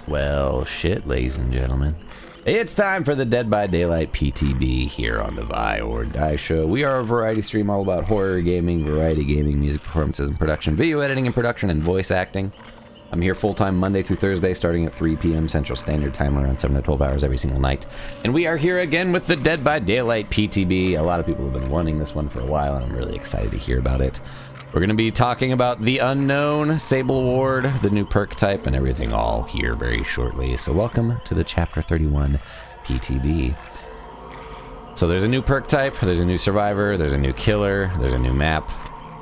Well, shit, ladies and gentlemen. It's time for the Dead by Daylight PTB here on the Vi or Die Show. We are a variety stream all about horror gaming, variety gaming, music performances and production, video editing and production, and voice acting. I'm here full-time Monday through Thursday, starting at 3 p.m. Central Standard Time, around 7 to 12 hours every single night. And we are here again with the Dead by Daylight PTB. A lot of people have been wanting this one for a while, and I'm really excited to hear about it. We're going to be talking about the unknown, Sable Ward, the new perk type, and everything all here very shortly. So welcome to the Chapter 31 PTB. So there's a new perk type, there's a new survivor, there's a new killer, there's a new map.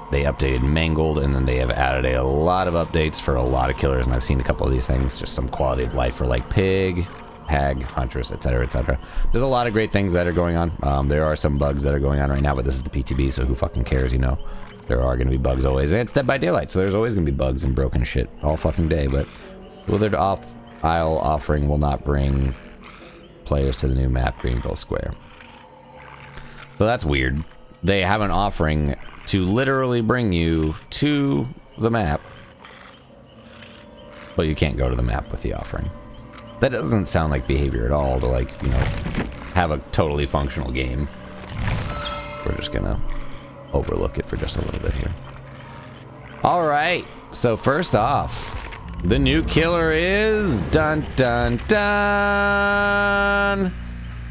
They updated Mangled, and then they have added a lot of updates for a lot of killers, and I've seen a couple of these things, just some quality of life for like Pig, Hag, Huntress, etc., etc. There's a lot of great things that are going on. There are some bugs that are going on right now, but this is the PTB, so who fucking cares, you know? There are going to be bugs always, and it's Dead by Daylight, so there's always going to be bugs and broken shit all fucking day, but Withered Isle offering will not bring players to the new map, Greenville Square. So that's weird. They have an offering to literally bring you to the map, but you can't go to the map with the offering. That doesn't sound like behavior at all to, like, you know, have a totally functional game. We're just gonna overlook it for just a little bit here. All right, so first off, the new killer is dun dun dun,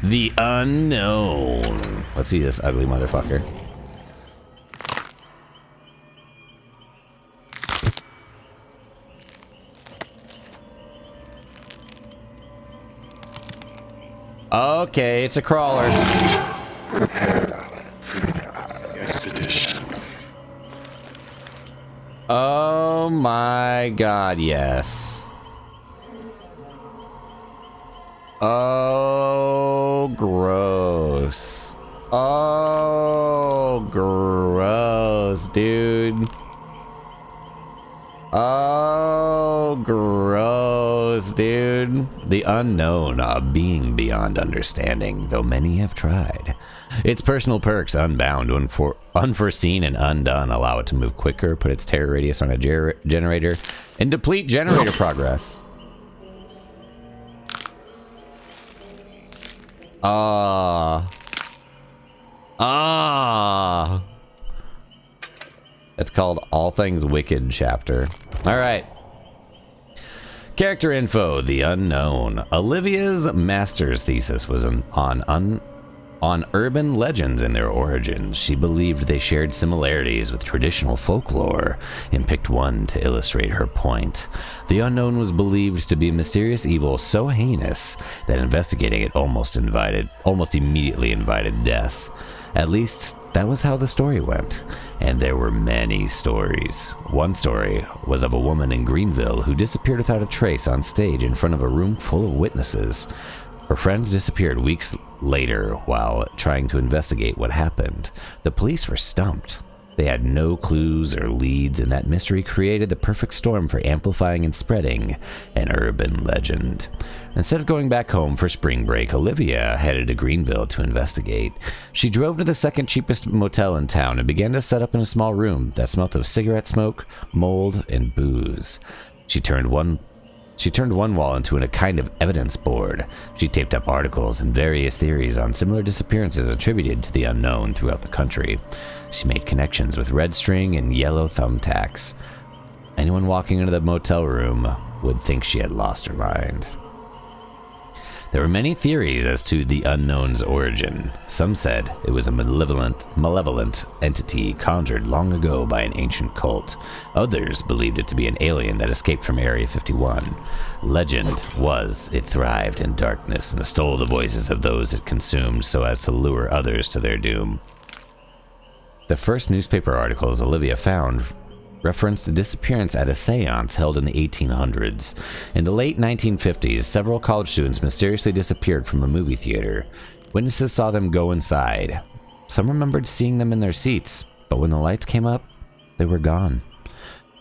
the unknown. Let's see this ugly motherfucker. Okay, it's a crawler. Expedition. Oh my god, yes. Oh, gross. Oh, gross, dude. Oh, gross, dude. The unknown, a being beyond understanding, though many have tried. Its personal perks, Unbound, Unforeseen, and Undone, allow it to move quicker, put its terror radius on a generator, and deplete generator progress. It's called All Things Wicked Chapter. Alright. Character info, the unknown. Olivia's master's thesis was on urban legends and their origins. She believed they shared similarities with traditional folklore and picked one to illustrate her point. The unknown was believed to be a mysterious evil so heinous that investigating it almost immediately invited death. At least, that was how the story went, and there were many stories. One story was of a woman in Greenville who disappeared without a trace on stage in front of a room full of witnesses. Her friend disappeared weeks later while trying to investigate what happened. The police were stumped. They had no clues or leads, and that mystery created the perfect storm for amplifying and spreading an urban legend. Instead of going back home for spring break, Olivia headed to Greenville to investigate. She drove to the second cheapest motel in town and began to set up in a small room that smelt of cigarette smoke, mold, and booze. She turned one wall into a kind of evidence board. She taped up articles and various theories on similar disappearances attributed to the unknown throughout the country. She made connections with red string and yellow thumbtacks. Anyone walking into the motel room would think she had lost her mind. There were many theories as to the unknown's origin. Some said it was a malevolent entity conjured long ago by an ancient cult. Others believed it to be an alien that escaped from Area 51. Legend was it thrived in darkness and stole the voices of those it consumed so as to lure others to their doom. The first newspaper articles Olivia found referenced a disappearance at a seance held in the 1800s. In the late 1950s, several college students mysteriously disappeared from a movie theater. Witnesses saw them go inside. Some remembered seeing them in their seats, but when the lights came up, they were gone.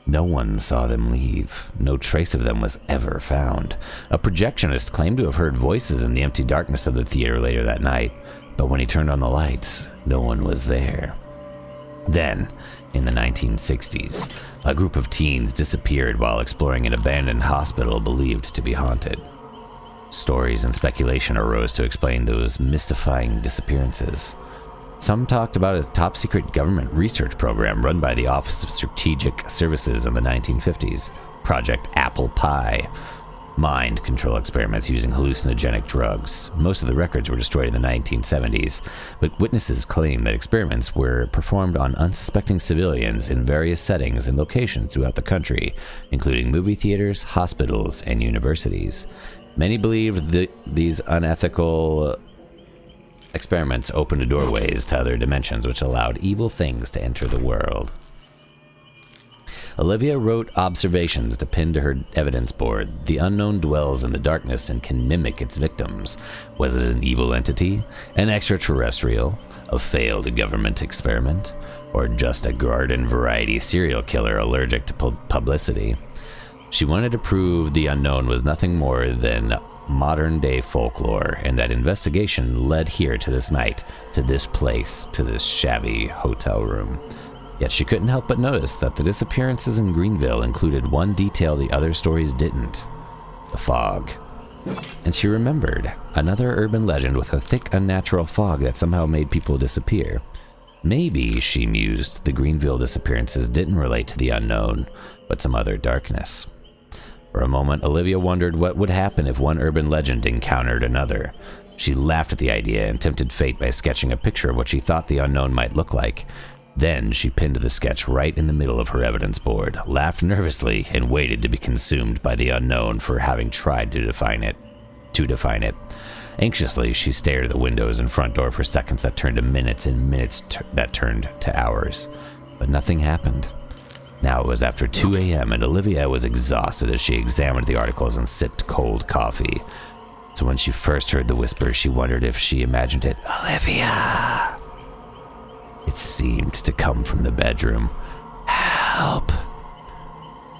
No one saw them leave. No trace of them was ever found. A projectionist claimed to have heard voices in the empty darkness of the theater later that night, but when he turned on the lights, no one was there. Then, in the 1960s, a group of teens disappeared while exploring an abandoned hospital believed to be haunted. Stories and speculation arose to explain those mystifying disappearances. Some talked about a top-secret government research program run by the Office of Strategic Services in the 1950s, Project Apple Pie. Mind control experiments using hallucinogenic drugs. Most of the records were destroyed in the 1970s, but witnesses claim that experiments were performed on unsuspecting civilians in various settings and locations throughout the country, including movie theaters, hospitals, and universities. Many believed that these unethical experiments opened doorways to other dimensions, which allowed evil things to enter the world. Olivia wrote observations to pin to her evidence board. The unknown dwells in the darkness and can mimic its victims. Was it an evil entity, an extraterrestrial, a failed government experiment, or just a garden variety serial killer allergic to publicity? She wanted to prove the unknown was nothing more than modern-day folklore, and that investigation led here to this night, to this place, to this shabby hotel room. Yet she couldn't help but notice that the disappearances in Greenville included one detail the other stories didn't: the fog. And she remembered another urban legend with a thick, unnatural fog that somehow made people disappear. Maybe, she mused, the Greenville disappearances didn't relate to the unknown, but some other darkness. For a moment, Olivia wondered what would happen if one urban legend encountered another. She laughed at the idea and tempted fate by sketching a picture of what she thought the unknown might look like. Then she pinned the sketch right in the middle of her evidence board, laughed nervously, and waited to be consumed by the unknown for having tried to define it. Anxiously, she stared at the windows and front door for seconds that turned to minutes and minutes that turned to hours. But nothing happened. Now it was after 2 a.m. and Olivia was exhausted as she examined the articles and sipped cold coffee. So when she first heard the whisper, she wondered if she imagined it. Olivia! It seemed to come from the bedroom. Help!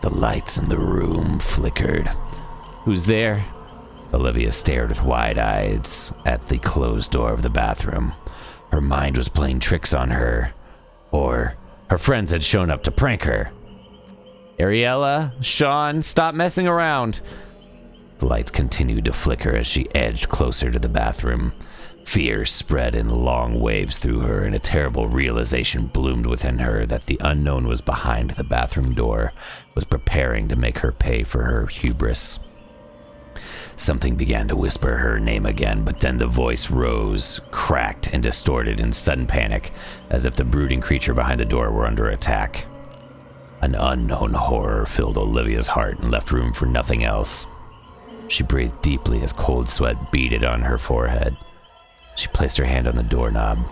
The lights in the room flickered. Who's there? Olivia stared with wide eyes at the closed door of the bathroom. Her mind was playing tricks on her. Or her friends had shown up to prank her. Ariella, Sean, stop messing around. The lights continued to flicker as she edged closer to the bathroom. Fear spread in long waves through her, and a terrible realization bloomed within her that the unknown was behind the bathroom door, was preparing to make her pay for her hubris. Something began to whisper her name again, but then the voice rose, cracked, and distorted in sudden panic, as if the brooding creature behind the door were under attack. An unknown horror filled Olivia's heart and left room for nothing else. She breathed deeply as cold sweat beaded on her forehead. She placed her hand on the doorknob.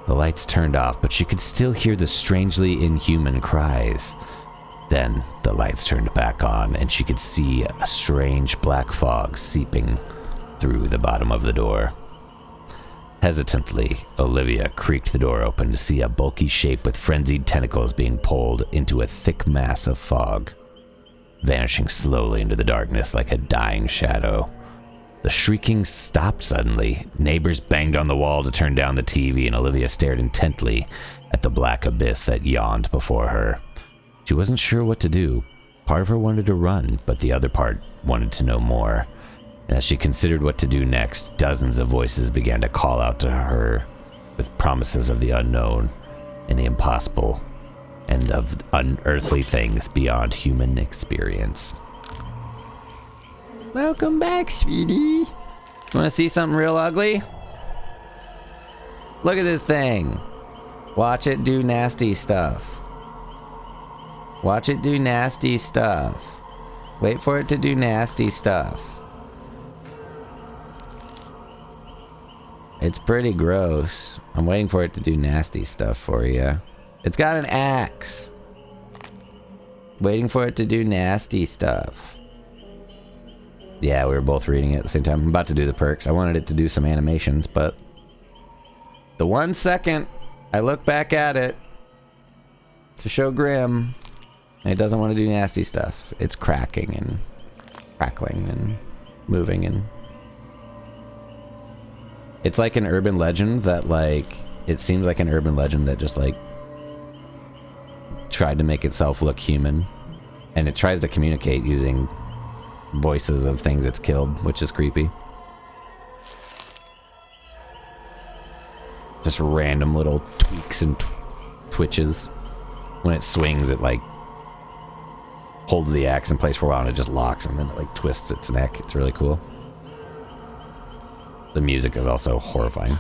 The lights turned off, but she could still hear the strangely inhuman cries. Then the lights turned back on, and she could see a strange black fog seeping through the bottom of the door. Hesitantly, Olivia creaked the door open to see a bulky shape with frenzied tentacles being pulled into a thick mass of fog, vanishing slowly into the darkness like a dying shadow. The shrieking stopped suddenly. Neighbors banged on the wall to turn down the TV, and Olivia stared intently at the black abyss that yawned before her. She wasn't sure what to do. Part of her wanted to run, but the other part wanted to know more. And as she considered what to do next, dozens of voices began to call out to her with promises of the unknown and the impossible, and of unearthly things beyond human experience. Welcome back, sweetie. Want to see something real ugly? Look at this thing. Watch it do nasty stuff. Watch it do nasty stuff. Wait for it to do nasty stuff. It's pretty gross. I'm waiting for it to do nasty stuff for you. It's got an axe. Waiting for it to do nasty stuff. Yeah, we were both reading it at the same time. I'm about to do the perks. I wanted it to do some animations, but the 1 second I look back at it to show Grim, and it doesn't want to do nasty stuff. It's cracking and crackling and moving, and it's like an urban legend that, like, it seems like an urban legend that just, like, tried to make itself look human. And it tries to communicate using voices of things it's killed, which is creepy. Just random little tweaks and twitches. When it swings, it like holds the axe in place for a while and it just locks and then it like twists its neck. It's really cool. The music is also horrifying.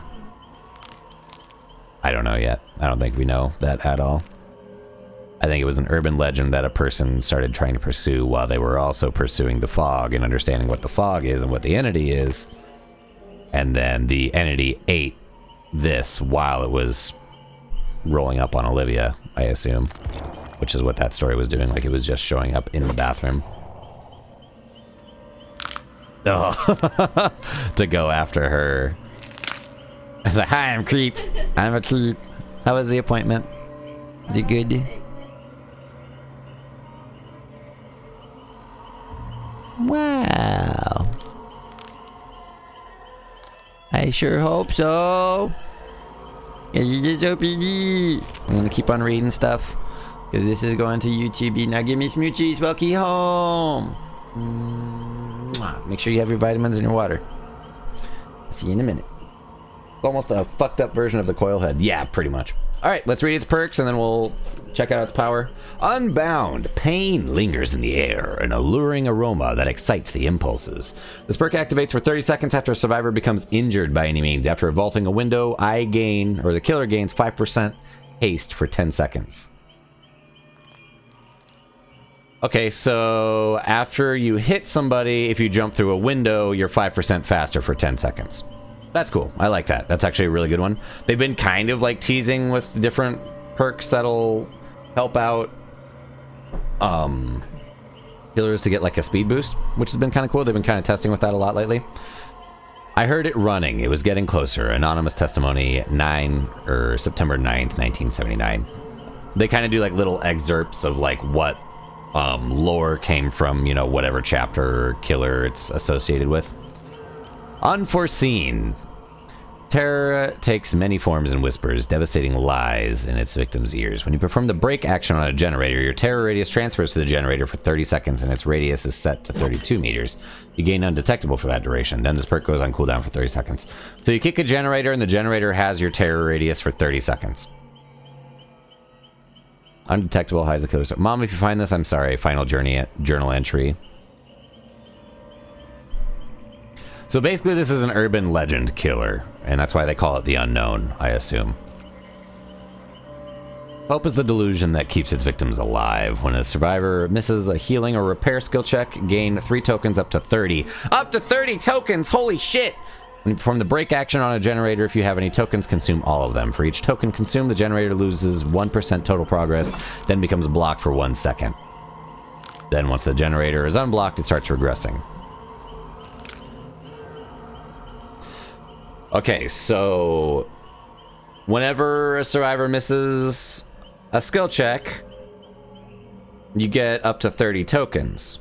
I don't know yet. I don't think we know that at all. I think it was an urban legend that a person started trying to pursue while they were also pursuing the fog and understanding what the fog is and what the entity is. And then the entity ate this while it was rolling up on Olivia, I assume. Which is what that story was doing, like it was just showing up in the bathroom. Oh, to go after her. I was like, hi, I'm Creep. I'm a Creep. How was the appointment? Is it good? Wow. I sure hope so. I'm gonna keep on reading stuff because this is going to YouTube. Now give me smoochies. Welcome home. Make sure you have your vitamins and your water. See you in a minute. Almost a fucked up version of the coil head. Yeah, pretty much. All right, let's read its perks and then we'll check out its power. Unbound. Pain lingers in the air, an alluring aroma that excites the impulses. This perk activates for 30 seconds after a survivor becomes injured by any means. After vaulting a window, the killer gains 5% haste for 10 seconds. Okay, so after you hit somebody, if you jump through a window, you're 5% faster for 10 seconds. That's cool. I like that. That's actually a really good one. They've been kind of like teasing with different perks that'll help out killers to get like a speed boost, which has been kind of cool. They've been kind of testing with that a lot lately. I heard it running. It was getting closer. Anonymous testimony, September 9th, 1979. They kind of do like little excerpts of like what lore came from, you know, whatever chapter or killer it's associated with. Unforeseen. Terror takes many forms and whispers, devastating lies in its victim's ears. When you perform the break action on a generator, your terror radius transfers to the generator for 30 seconds and its radius is set to 32 meters. You gain undetectable for that duration. Then this perk goes on cooldown for 30 seconds. So you kick a generator and the generator has your terror radius for 30 seconds. Undetectable hides the killer. Mom, if you find this, I'm sorry. Final journal entry. So basically this is an urban legend killer, and that's why they call it the unknown, I assume. Hope is the delusion that keeps its victims alive. When a survivor misses a healing or repair skill check, gain 3 tokens up to 30. Up to 30 tokens! Holy shit! When you perform the break action on a generator, if you have any tokens, consume all of them. For each token consumed, the generator loses 1% total progress, then becomes blocked for 1 second. Then once the generator is unblocked, it starts regressing. Okay, so whenever a survivor misses a skill check, you get up to 30 tokens.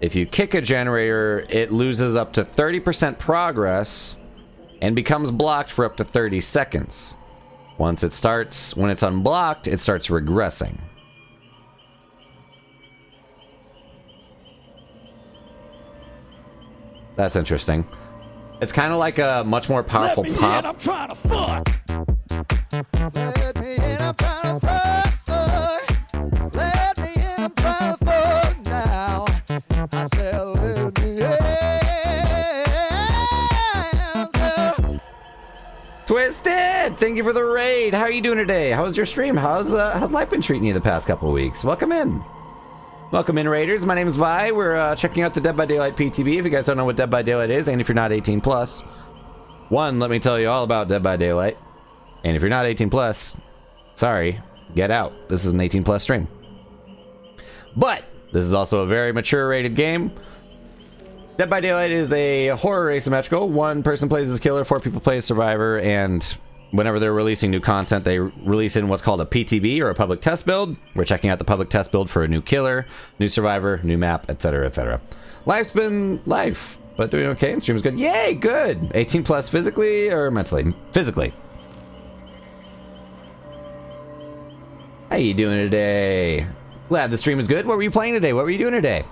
If you kick a generator, it loses up to 30% progress and becomes blocked for up to 30 seconds. When it's unblocked, it starts regressing. That's interesting. It's kind of like a much more powerful pop. I'm trying to fuck. Let me in, I'm trying to fuck. Let me in, I'm trying to fuck now. I said, let me in. Twisted! Thank you for the raid. How are you doing today? How was your stream? How's life been treating you the past couple of weeks? Welcome in. Welcome in, Raiders. My name is Vi. We're checking out the Dead by Daylight PTB. If you guys don't know what Dead by Daylight is, and if you're not 18 plus, one, let me tell you all about Dead by Daylight. And if you're not 18 plus, sorry, get out. This is an 18 plus stream. But this is also a very mature rated game. Dead by Daylight is a horror asymmetrical. 1 person plays as killer, 4 people play as survivor, and whenever they're releasing new content, they release in what's called a PTB, or a public test build. We're checking out the public test build for a new killer, new survivor, new map, etc., etc. Life's been life, but doing okay, and stream is good. Yay, good! 18 plus physically or mentally? Physically. How you doing today? Glad the stream is good. What were you playing today? What were you doing today?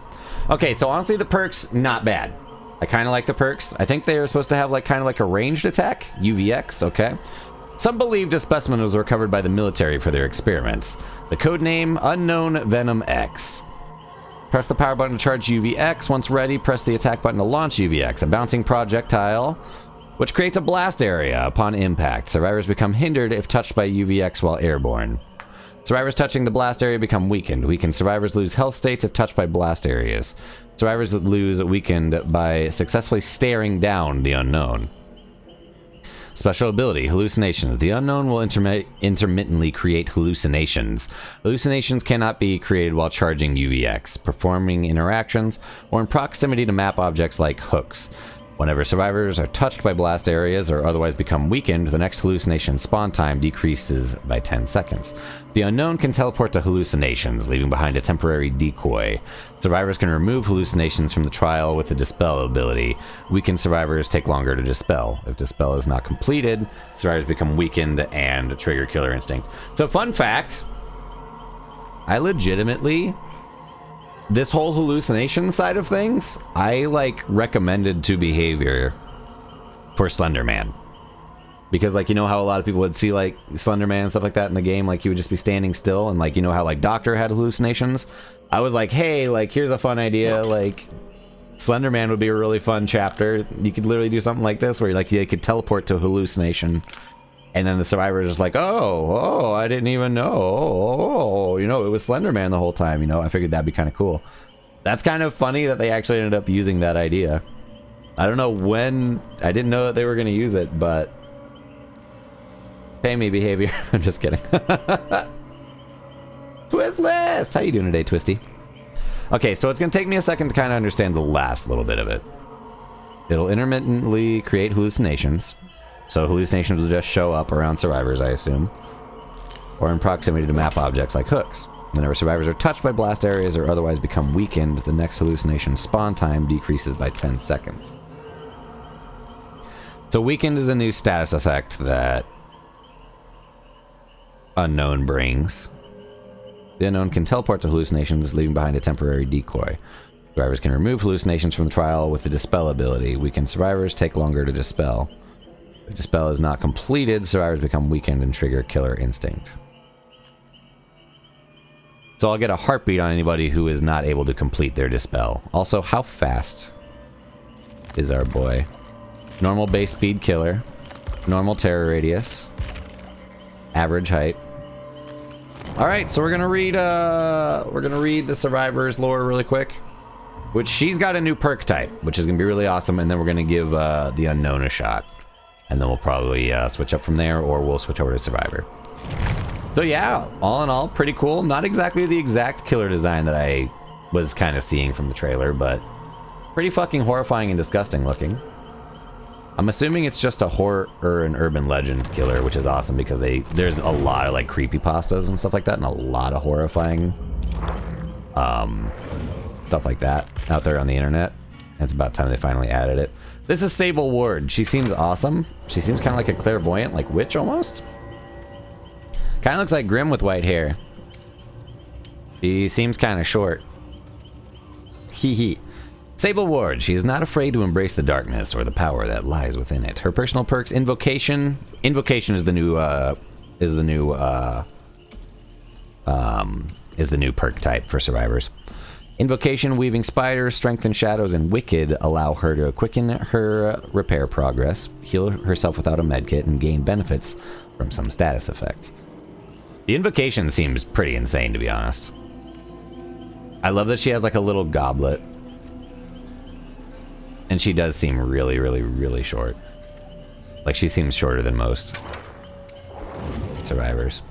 Okay, so honestly, the perks, not bad. I kind of like the perks. I think they are supposed to have like kind of like a ranged attack. UVX, okay. Some believed a specimen was recovered by the military for their experiments. The code name, Unknown Venom X. Press the power button to charge UVX. Once ready, press the attack button to launch UVX, a bouncing projectile, which creates a blast area upon impact. Survivors become hindered if touched by UVX while airborne. Survivors touching the blast area become weakened. Weakened survivors lose health states if touched by blast areas. Survivors lose weakened by successfully staring down the unknown. Special ability, hallucinations. The unknown will intermittently create hallucinations. Hallucinations cannot be created while charging UVX, performing interactions, or in proximity to map objects like hooks. Whenever survivors are touched by blast areas or otherwise become weakened, the next hallucination spawn time decreases by 10 seconds. The unknown can teleport to hallucinations, leaving behind a temporary decoy. Survivors can remove hallucinations from the trial with the Dispel ability. Weakened survivors take longer to dispel. If Dispel is not completed, survivors become weakened and trigger Killer Instinct. So fun fact, I legitimately... this whole hallucination side of things, I like recommended to behavior for Slender Man. Because like, you know how a lot of people would see like Slender Man and stuff like that in the game, like he would just be standing still, and like, you know how like Doctor had hallucinations? I was like, hey, like here's a fun idea, like Slender Man would be a really fun chapter. You could literally do something like this where like you could teleport to hallucination. And then the survivor is just like, oh, I didn't even know. Oh, you know, it was Slender Man the whole time. You know, I figured that'd be kind of cool. That's kind of funny that they actually ended up using that idea. I don't know when. I didn't know that they were going to use it, but pay me behavior. I'm just kidding. Twistless! How you doing today, Twisty? Okay, so it's going to take me a second to kind of understand the last little bit of it. It'll intermittently create hallucinations. So hallucinations will just show up around survivors, I assume. Or in proximity to map objects like hooks. Whenever survivors are touched by blast areas or otherwise become weakened, the next hallucination spawn time decreases by 10 seconds. So weakened is a new status effect that Unknown brings. The Unknown can teleport to hallucinations, leaving behind a temporary decoy. Survivors can remove hallucinations from the trial with the Dispel ability. Weakened survivors take longer to dispel. If Dispel is not completed, survivors become weakened and trigger Killer Instinct. So I'll get a heartbeat on anybody who is not able to complete their Dispel. Also, how fast is our boy? Normal base speed killer. Normal terror radius. Average height. Alright, so we're gonna read the survivor's lore really quick. Which she's got a new perk type, which is gonna be really awesome, and then we're gonna give the Unknown a shot. And then we'll probably switch up from there, or we'll switch over to Survivor. So yeah, all in all, pretty cool. Not exactly the exact killer design that I was kind of seeing from the trailer, but pretty fucking horrifying and disgusting looking. I'm assuming it's just a horror or an urban legend killer, which is awesome because there's a lot of like creepypastas and stuff like that, and a lot of horrifying stuff like that out there on the internet. And it's about time they finally added it. This is Sable Ward. She seems awesome. She seems kind of like a clairvoyant, like witch almost. Kind of looks like Grimm with white hair. She seems kind of short. Hee hee. Sable Ward. She is not afraid to embrace the darkness or the power that lies within it. Her personal perks: Invocation. Invocation is the new perk type for survivors. Invocation, Weaving Spiders, Strengthen Shadows, and Wicked allow her to quicken her repair progress, heal herself without a medkit, and gain benefits from some status effects. The Invocation seems pretty insane, to be honest. I love that she has like a little goblet. And she does seem really, really, really short. Like she seems shorter than most survivors.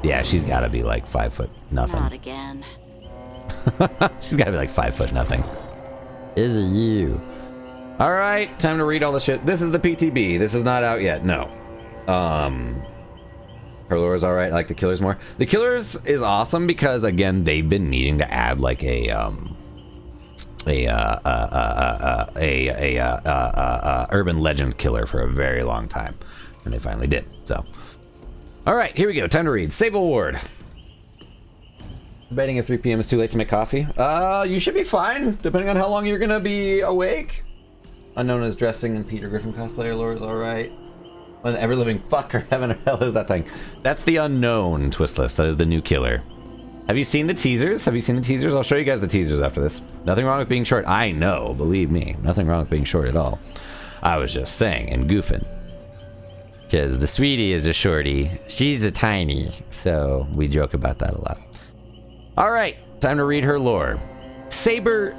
Yeah, she's gotta be like 5 foot nothing. Not again. She's gotta be like 5 foot nothing. Is it you? Alright, time to read all the shit. This is the PTB. This is not out yet. No. Her lore is alright. I like the Killers more. The Killers is awesome because, again, they've been needing to add like a urban legend killer for a very long time, and they finally did. So All right, here we go. Time to read. Sable Ward. Betting at 3 p.m. is too late to make coffee. You should be fine, depending on how long you're gonna be awake. Unknown is dressing in Peter Griffin cosplayer lore is alright. When the ever-living fuck or heaven or hell is that thing? That's the Unknown, Twistless. That is the new killer. Have you seen the teasers? Have you seen the teasers? I'll show you guys the teasers after this. Nothing wrong with being short. I know, believe me. Nothing wrong with being short at all. I was just saying and goofing. Because the sweetie is a shorty. She's a tiny. So we joke about that a lot. All right, time to read her lore. Sable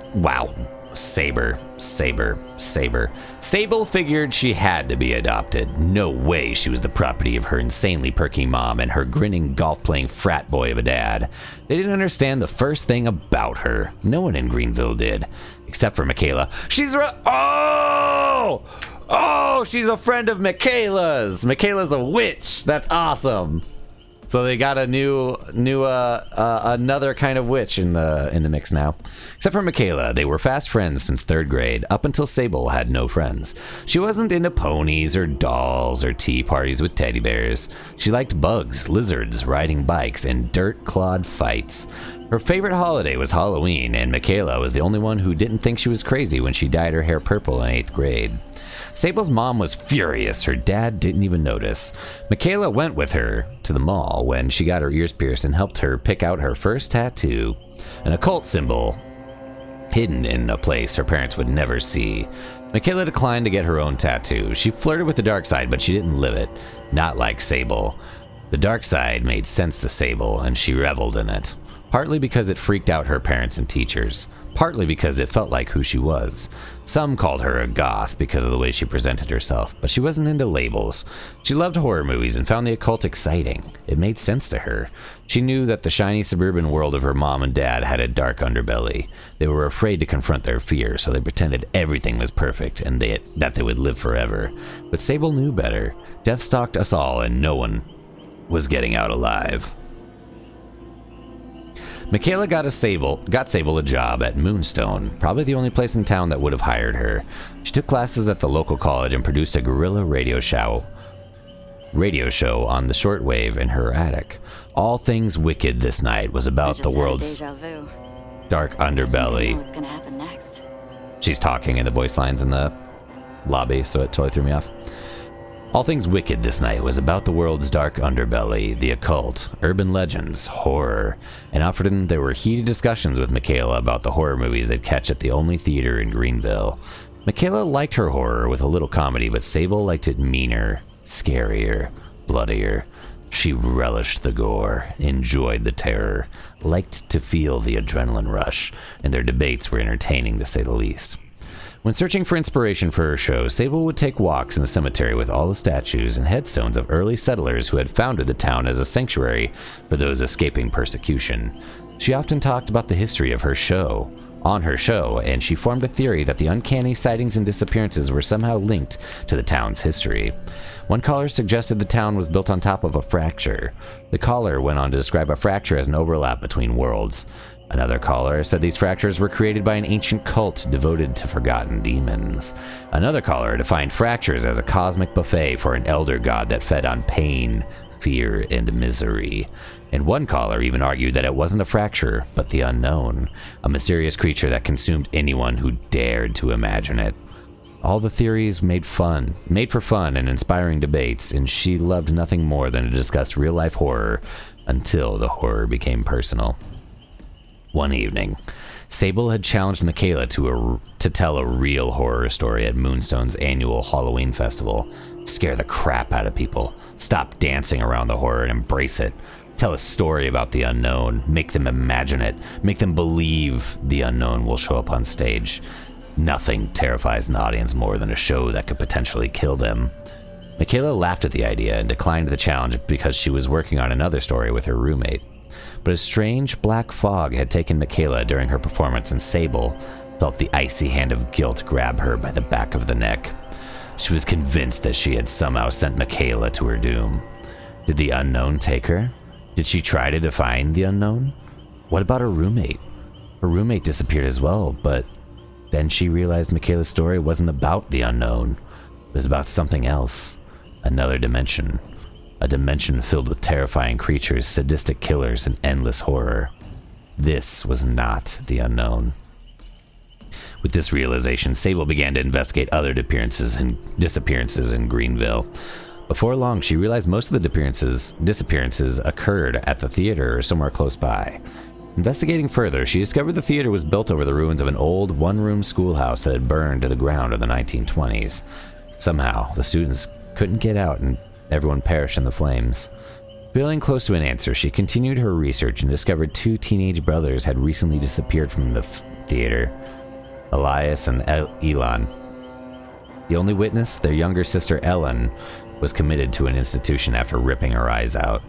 figured she had to be adopted. No way she was the property of her insanely perky mom and her grinning golf-playing frat boy of a dad. They didn't understand the first thing about her. No one in Greenville did. Except for Michaela. Oh, she's a friend of Michaela's. Michaela's a witch. That's awesome. So they got a another kind of witch in the mix now. Except for Michaela, they were fast friends since 3rd grade, up until Sable had no friends. She wasn't into ponies or dolls or tea parties with teddy bears. She liked bugs, lizards, riding bikes, and dirt-clawed fights. Her favorite holiday was Halloween, and Michaela was the only one who didn't think she was crazy when she dyed her hair purple in 8th grade. Sable's mom was furious. Her dad didn't even notice. Michaela went with her to the mall when she got her ears pierced and helped her pick out her first tattoo, an occult symbol hidden in a place her parents would never see. Michaela declined to get her own tattoo. She flirted with the dark side, but she didn't live it. Not like Sable. The dark side made sense to Sable, and she reveled in it. Partly because it freaked out her parents and teachers. Partly because it felt like who she was. Some called her a goth because of the way she presented herself, but she wasn't into labels. She loved horror movies and found the occult exciting. It made sense to her. She knew that the shiny suburban world of her mom and dad had a dark underbelly. They were afraid to confront their fear, so they pretended everything was perfect and that they would live forever. But Sable knew better. Death stalked us all and no one was getting out alive. Michaela got Sable a job at Moonstone, probably the only place in town that would have hired her. She took classes at the local college and produced a guerrilla radio show on the shortwave in her attic. All Things Wicked This Night was about the world's dark underbelly. What's gonna happen next? She's talking in the voice lines in the lobby, so it totally threw me off. All Things Wicked This Night was about the world's dark underbelly, the occult, urban legends, horror, and often there were heated discussions with Michaela about the horror movies they'd catch at the only theater in Greenville. Michaela liked her horror with a little comedy, but Sable liked it meaner, scarier, bloodier. She relished the gore, enjoyed the terror, liked to feel the adrenaline rush, and their debates were entertaining to say the least. When searching for inspiration for her show, Sable would take walks in the cemetery with all the statues and headstones of early settlers who had founded the town as a sanctuary for those escaping persecution. She often talked about the history of her show, and she formed a theory that the uncanny sightings and disappearances were somehow linked to the town's history. One caller suggested the town was built on top of a fracture. The caller went on to describe a fracture as an overlap between worlds. Another caller said these fractures were created by an ancient cult devoted to forgotten demons. Another caller defined fractures as a cosmic buffet for an elder god that fed on pain, fear, and misery. And one caller even argued that it wasn't a fracture, but the unknown, a mysterious creature that consumed anyone who dared to imagine it. All the theories made for fun and inspiring debates, and she loved nothing more than to discuss real-life horror until the horror became personal. One evening, Sable had challenged Michaela to tell a real horror story at Moonstone's annual Halloween festival. Scare the crap out of people. Stop dancing around the horror and embrace it. Tell a story about the unknown. Make them imagine it. Make them believe the unknown will show up on stage. Nothing terrifies an audience more than a show that could potentially kill them. Michaela laughed at the idea and declined the challenge because she was working on another story with her roommate. But a strange black fog had taken Michaela during her performance, and Sable felt the icy hand of guilt grab her by the back of the neck. She was convinced that she had somehow sent Michaela to her doom. Did the unknown take her? Did she try to define the unknown? What about her roommate? Her roommate disappeared as well, but then she realized Michaela's story wasn't about the unknown. It was about something else. Another dimension. A dimension filled with terrifying creatures, sadistic killers, and endless horror. This was not the unknown. With this realization, Sable began to investigate other disappearances in Greenville. Before long, she realized most of the disappearances occurred at the theater or somewhere close by. Investigating further, she discovered the theater was built over the ruins of an old one-room schoolhouse that had burned to the ground in the 1920s. Somehow, the students couldn't get out and everyone perished in the flames. Feeling close to an answer, she continued her research and discovered 2 teenage brothers had recently disappeared from the theater, Elias and Elon. The only witness, their younger sister Ellen, was committed to an institution after ripping her eyes out.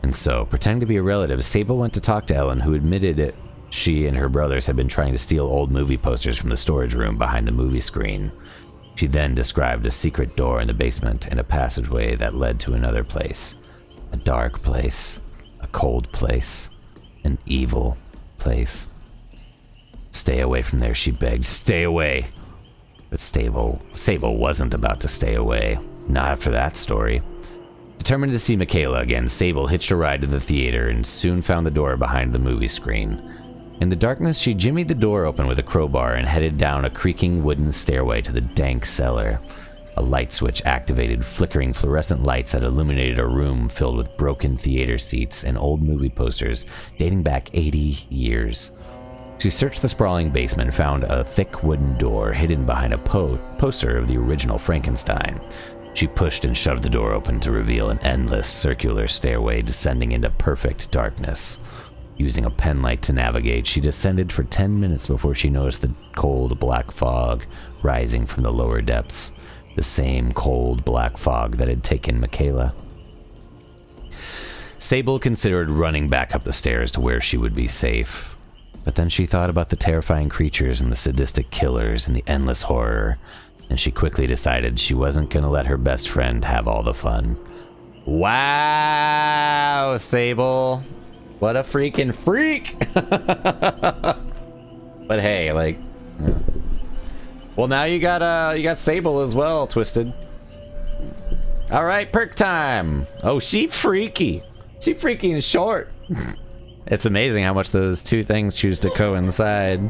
And so, pretending to be a relative, Sable went to talk to Ellen, who admitted it. She and her brothers had been trying to steal old movie posters from the storage room behind the movie screen. She then described a secret door in the basement and a passageway that led to another place. A dark place, a cold place, an evil place. Stay away from there, she begged. Stay away. But Sable wasn't about to stay away. Not after that story. Determined to see Michaela again, Sable hitched a ride to the theater and soon found the door behind the movie screen. In the darkness, she jimmied the door open with a crowbar and headed down a creaking wooden stairway to the dank cellar. A light switch activated flickering fluorescent lights that illuminated a room filled with broken theater seats and old movie posters dating back 80 years. She searched the sprawling basement and found a thick wooden door hidden behind a poster of the original Frankenstein. She pushed and shoved the door open to reveal an endless circular stairway descending into perfect darkness. Using a penlight to navigate, she descended for 10 minutes before she noticed the cold black fog rising from the lower depths. The same cold black fog that had taken Michaela. Sable considered running back up the stairs to where she would be safe. But then she thought about the terrifying creatures and the sadistic killers and the endless horror, and she quickly decided she wasn't going to let her best friend have all the fun. Wow, Sable. What a freaking freak! But hey, like... Well, now you got Sable as well, Twisted. Alright, perk time! Oh, she freaky! She freaky and short! It's amazing how much those two things choose to coincide.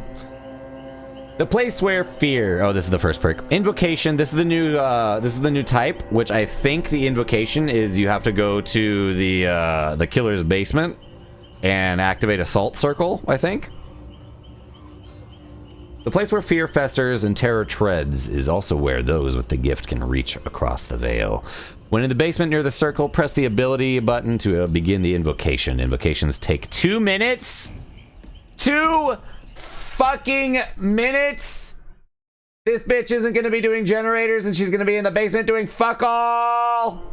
The place where fear... Oh, this is the first perk. Invocation. This is the new type, which I think the invocation is you have to go to the killer's basement and activate Assault Circle, I think. The place where fear festers and terror treads is also where those with the gift can reach across the veil. When in the basement near the circle, press the ability button to begin the invocation. Invocations take 2 minutes. 2 fucking minutes. This bitch isn't going to be doing generators and she's going to be in the basement doing fuck all.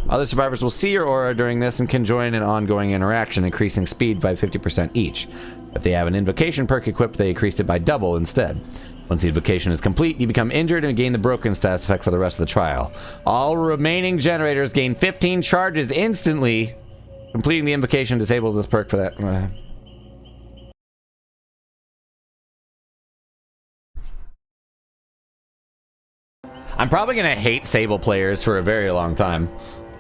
Other survivors will see your aura during this and can join an ongoing interaction, increasing speed by 50% each. If they have an invocation perk equipped, they increased it by double instead. Once the invocation is complete, you become injured and gain the broken status effect for the rest of the trial. All remaining generators gain 15 charges instantly. Completing the invocation disables this perk for that. I'm probably going to hate Sable players for a very long time.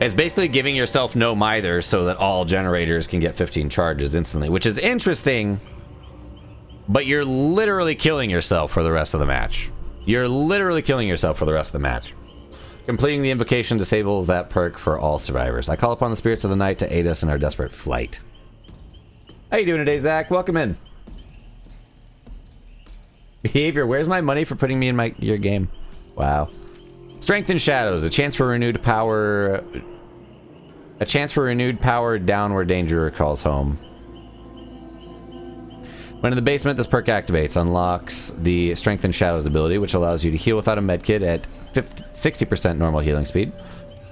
It's basically giving yourself no mither so that all generators can get 15 charges instantly, which is interesting, but you're literally killing yourself for the rest of the match. You're literally killing yourself for the rest of the match. Completing the invocation disables that perk for all survivors. I call upon the spirits of the night to aid us in our desperate flight. How you doing today, Zach? Welcome in. Behavior. Where's my money for putting me in your game? Wow. Strength in Shadows. A chance for renewed power. A chance for renewed power down where danger calls home. When in the basement, this perk activates. Unlocks the Strength in Shadows ability, which allows you to heal without a medkit at 60% normal healing speed.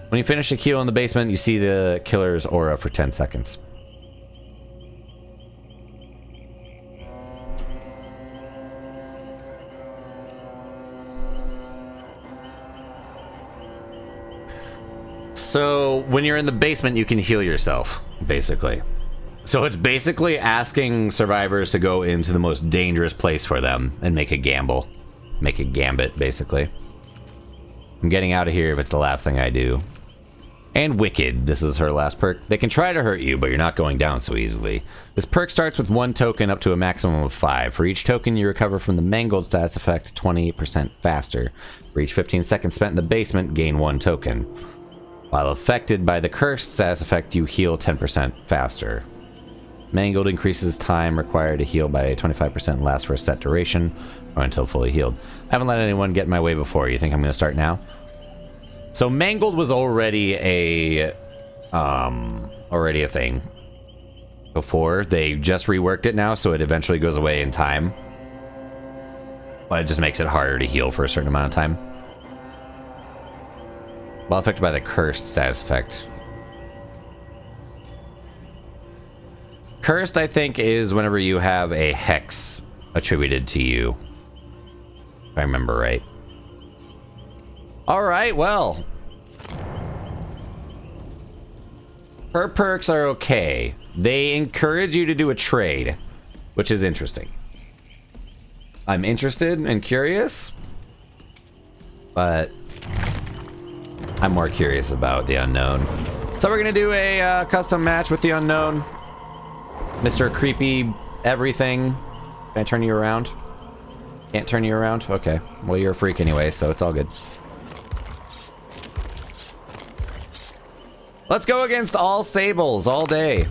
When you finish a heal in the basement, you see the killer's aura for 10 seconds. So when you're in the basement, you can heal yourself, basically. So it's basically asking survivors to go into the most dangerous place for them and make a gamble. Make a gambit, basically. I'm getting out of here if it's the last thing I do. And Wicked, this is her last perk. They can try to hurt you, but you're not going down so easily. This perk starts with 1 token up to a maximum of 5. For each token you recover from the Mangled status effect 28% faster. For each 15 seconds spent in the basement, gain 1 token. While affected by the Cursed status effect, you heal 10% faster. Mangled increases time required to heal by 25% and lasts for a set duration, or until fully healed. I haven't let anyone get in my way before. You think I'm going to start now? So Mangled was already a thing before. They just reworked it now, so it eventually goes away in time. But it just makes it harder to heal for a certain amount of time. While affected by the Cursed status effect. Cursed, I think, is whenever you have a hex attributed to you. If I remember right. Alright, well. Her perks are okay. They encourage you to do a trade, which is interesting. I'm interested and curious, but I'm more curious about the unknown. So we're going to do a custom match with the unknown. Mr. Creepy Everything. Can I turn you around? Can't turn you around? Okay. Well, you're a freak anyway, so it's all good. Let's go against all Sables all day.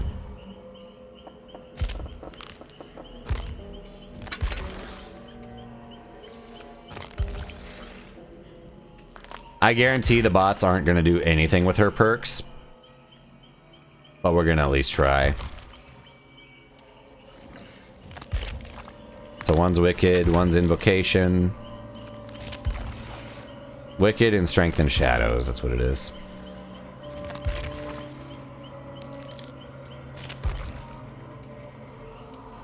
I guarantee the bots aren't going to do anything with her perks. But we're going to at least try. So one's Wicked, one's Invocation. Wicked and Strength and Shadows, that's what it is.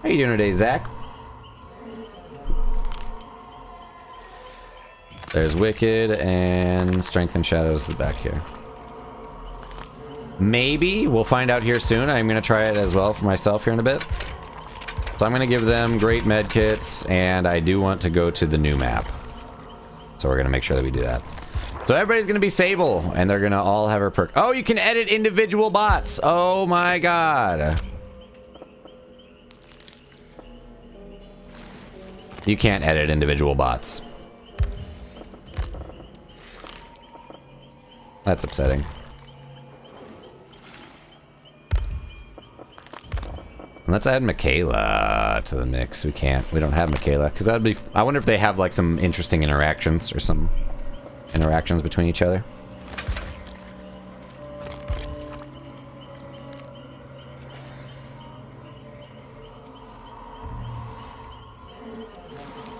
How you doing today, Zach? There's Wicked and Strength and Shadows is back here. Maybe we'll find out here soon. I'm going to try it as well for myself here in a bit. So I'm going to give them great med kits, and I do want to go to the new map. So we're going to make sure that we do that. So everybody's going to be Sable, and they're going to all have her perk. Oh, you can edit individual bots. Oh my god. You can't edit individual bots. That's upsetting. Let's add Michaela to the mix. We can't. We don't have Michaela. Because that would be... I wonder if they have, like, some interesting interactions or some interactions between each other.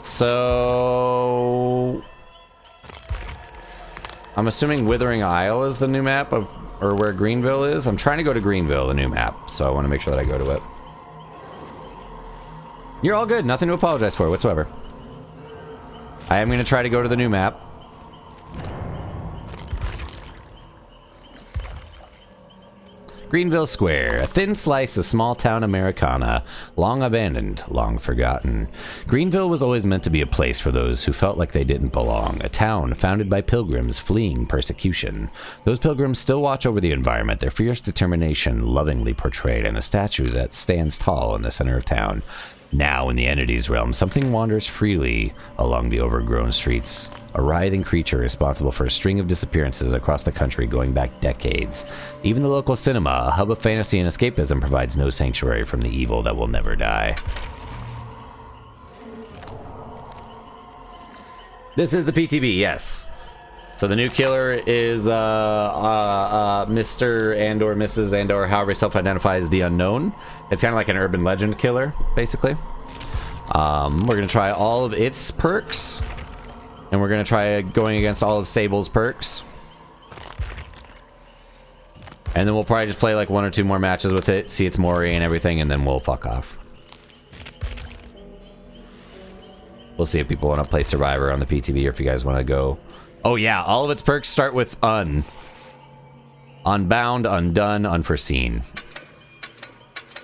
So... I'm assuming Withering Isle is the new map of... or where Greenville is. I'm trying to go to Greenville, the new map. So I want to make sure that I go to it. You're all good. Nothing to apologize for whatsoever. I am going to try to go to the new map. Greenville Square, a thin slice of small-town Americana, long abandoned, long forgotten. Greenville was always meant to be a place for those who felt like they didn't belong, a town founded by pilgrims fleeing persecution. Those pilgrims still watch over the environment, their fierce determination lovingly portrayed in a statue that stands tall in the center of town. Now, in the entity's realm, something wanders freely along the overgrown streets. A writhing creature responsible for a string of disappearances across the country going back decades. Even the local cinema, a hub of fantasy and escapism, provides no sanctuary from the evil that will never die. This is the PTB, yes. So the new killer is Mr. and/or Mrs. and/or however he self-identifies the unknown. It's kind of like an urban legend killer, basically. We're going to try all of its perks. And we're going to try going against all of Sable's perks. And then we'll probably just play like 1 or 2 more matches with it, see its Mori and everything, and then we'll fuck off. We'll see if people want to play Survivor on the PTB or if you guys want to go... Oh yeah, all of its perks start with un. Unbound, undone, unforeseen.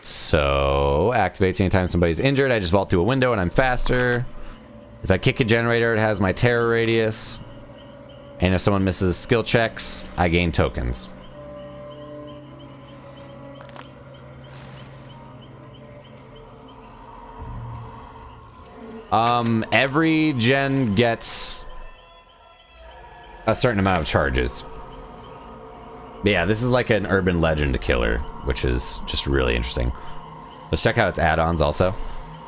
So, activates anytime somebody's injured. I just vault through a window and I'm faster. If I kick a generator, it has my terror radius. And if someone misses skill checks, I gain tokens. Every gen gets a certain amount of charges. But yeah, this is like an urban legend killer, which is just really interesting. Let's check out its add-ons also.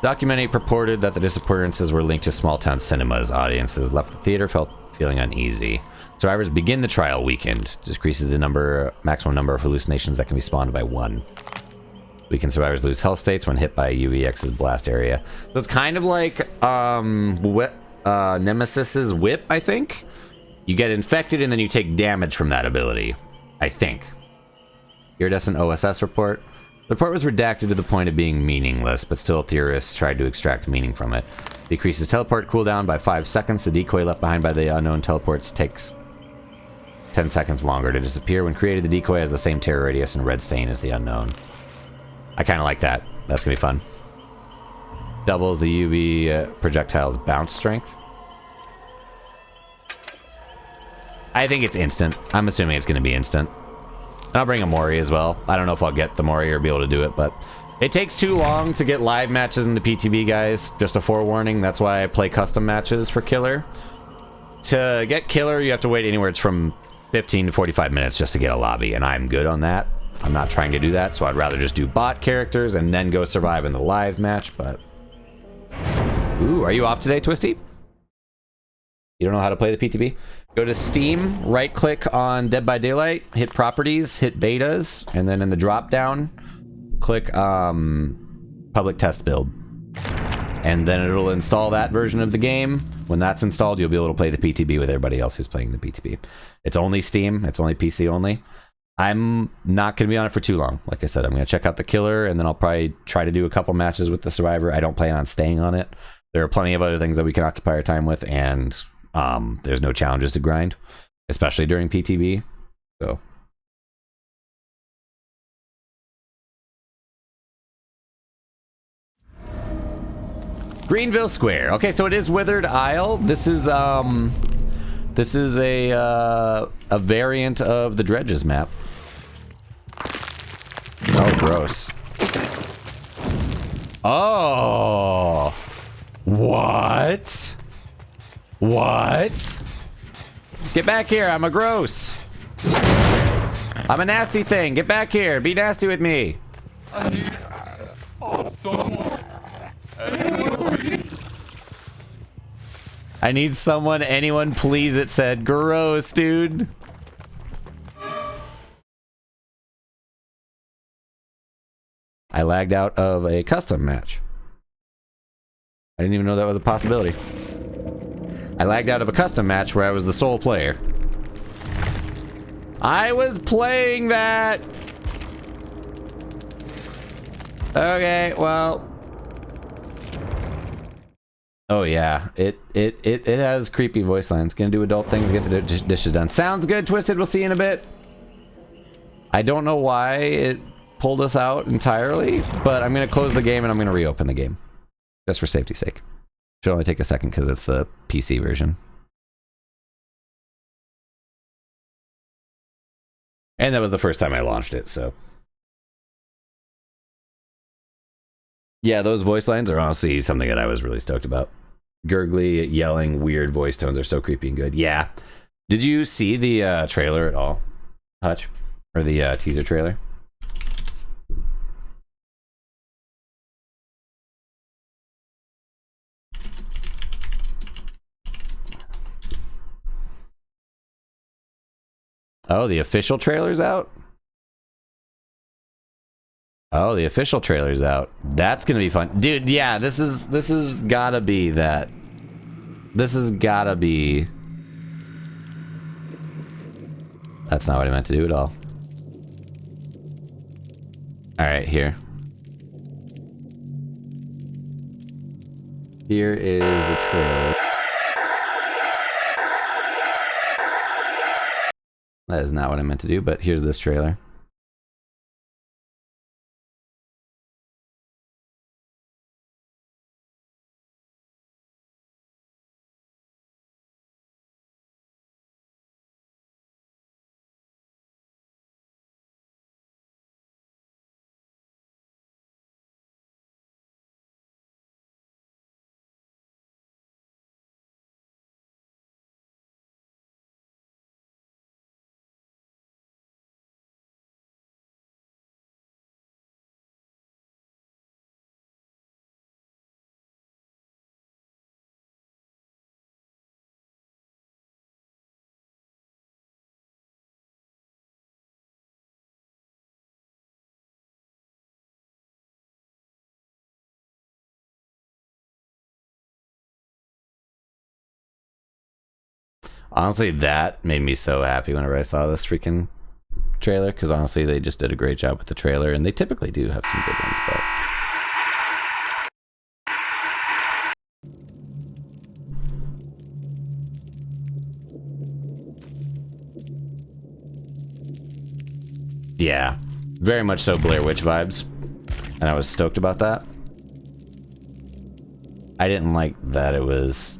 Documenting purported that the disappearances were linked to small-town cinemas. Audiences left the theater feeling uneasy. Survivors begin the trial weekend. Decreases the maximum number of hallucinations that can be spawned by 1. Weekend survivors lose health states when hit by UVX's blast area. So it's kind of like Nemesis's whip, I think. You get infected and then you take damage from that ability, I think. Iridescent OSS report. The report was redacted to the point of being meaningless, but still theorists tried to extract meaning from it. Decreases teleport cooldown by 5 seconds. The decoy left behind by the unknown teleports takes 10 seconds longer to disappear. When created, the decoy has the same terror radius and red stain as the unknown. I kind of like that. That's gonna be fun. Doubles the UV projectile's bounce strength. I think it's instant. I'm assuming it's gonna be instant. And I'll bring a Mori as well. I don't know if I'll get the Mori or be able to do it, but it takes too long to get live matches in the PTB, guys. Just a forewarning. That's why I play custom matches for Killer. To get Killer, you have to wait anywhere from 15 to 45 minutes just to get a lobby, and I'm good on that. I'm not trying to do that, so I'd rather just do bot characters and then go survive in the live match, but... Ooh, are you off today, Twisty? You don't know how to play the PTB? Go to Steam, right-click on Dead by Daylight, hit Properties, hit Betas, and then in the drop-down, click Public Test Build. And then it'll install that version of the game. When that's installed, you'll be able to play the PTB with everybody else who's playing the PTB. It's only Steam, it's only PC only. I'm not going to be on it for too long. Like I said, I'm going to check out the Killer, and then I'll probably try to do a couple matches with the Survivor. I don't plan on staying on it. There are plenty of other things that we can occupy our time with, and there's no challenges to grind, especially during PTB. So Greenville Square. Okay, so it is Withered Isle. This is a variant of the Dredges map. Oh, gross. Oh, what? What? Get back here! I'm a gross. I'm a nasty thing. Get back here! Be nasty with me. I need someone. Anyone, please. I need someone. Anyone, please. It said gross, dude. I lagged out of a custom match. I didn't even know that was a possibility. I lagged out of a custom match where I was the sole player. I was playing that. Okay, well. Oh yeah, it has creepy voice lines. Gonna do adult things, get the dishes done. Sounds good, Twisted. We'll see you in a bit. I don't know why it pulled us out entirely, but I'm gonna close the game and I'm gonna reopen the game. Just for safety's sake. Should only take a second because it's the PC version. And that was the first time I launched it, so. Yeah, those voice lines are honestly something that I was really stoked about. Gurgly, yelling, weird voice tones are so creepy and good. Yeah. Did you see the trailer at all, Hutch? Or the teaser trailer? Oh, the official trailer's out? Oh, the official trailer's out. That's gonna be fun. Dude, yeah, this is gotta be that. This has gotta be... That's not what I meant to do at all. Alright, here. Here is the trailer. That is not what I meant to do, but here's this trailer. Honestly, that made me so happy whenever I saw this freaking trailer, because honestly, they just did a great job with the trailer, and they typically do have some good ones, but... Yeah, very much so Blair Witch vibes, and I was stoked about that. I didn't like that it was...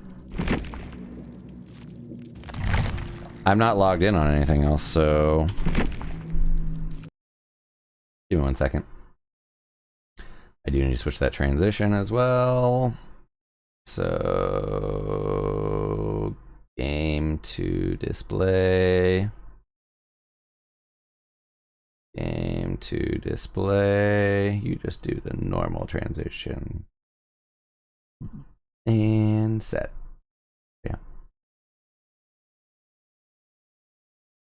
I'm not logged in on anything else, so... Give me 1 second. I do need to switch that transition as well. So... Game to display... Game to display. You just do the normal transition. And set. Yeah.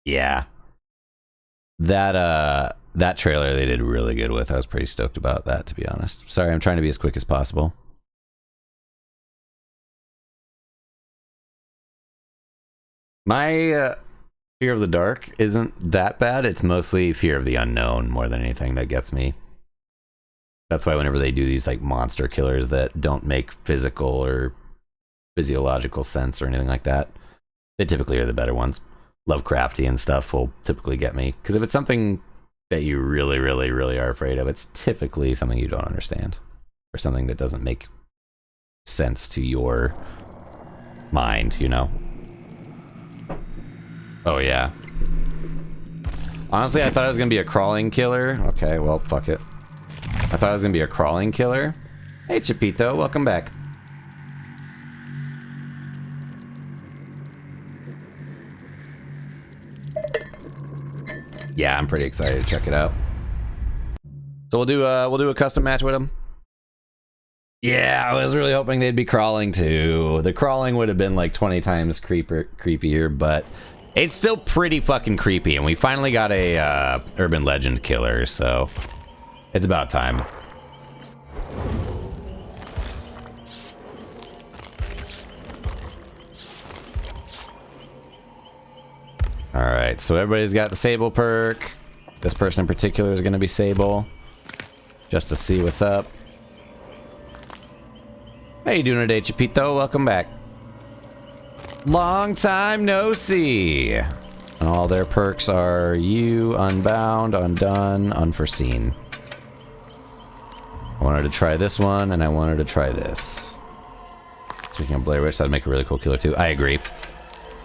Yeah. That trailer they did really good with. I was pretty stoked about that, to be honest. Sorry, I'm trying to be as quick as possible. My fear of the dark isn't that bad. It's mostly fear of the unknown more than anything that gets me. That's why whenever they do these like monster killers that don't make physical or physiological sense or anything like that, they typically are the better ones. Lovecrafty and stuff will typically get me. Because if it's something that you really, really, really are afraid of, it's typically something you don't understand. Or something that doesn't make sense to your mind, you know? Oh, yeah. Honestly, I thought it was going to be a crawling killer. Okay, well, fuck it. I thought it was going to be a crawling killer. Hey, Chipito, welcome back. Yeah, I'm pretty excited to check it out. So we'll do a custom match with him. Yeah, I was really hoping they'd be crawling too. The crawling would have been like 20 times creepier, but it's still pretty fucking creepy, and we finally got a urban legend killer, so it's about time. Alright, so everybody's got the Sable perk. This person in particular is going to be Sable, just to see what's up. How you doing today, Chipito? Welcome back. Long time no see. And all their perks are you, unbound, undone, unforeseen. I wanted to try this one, and I wanted to try this. Speaking of Blair Witch, that'd make a really cool killer too. I agree.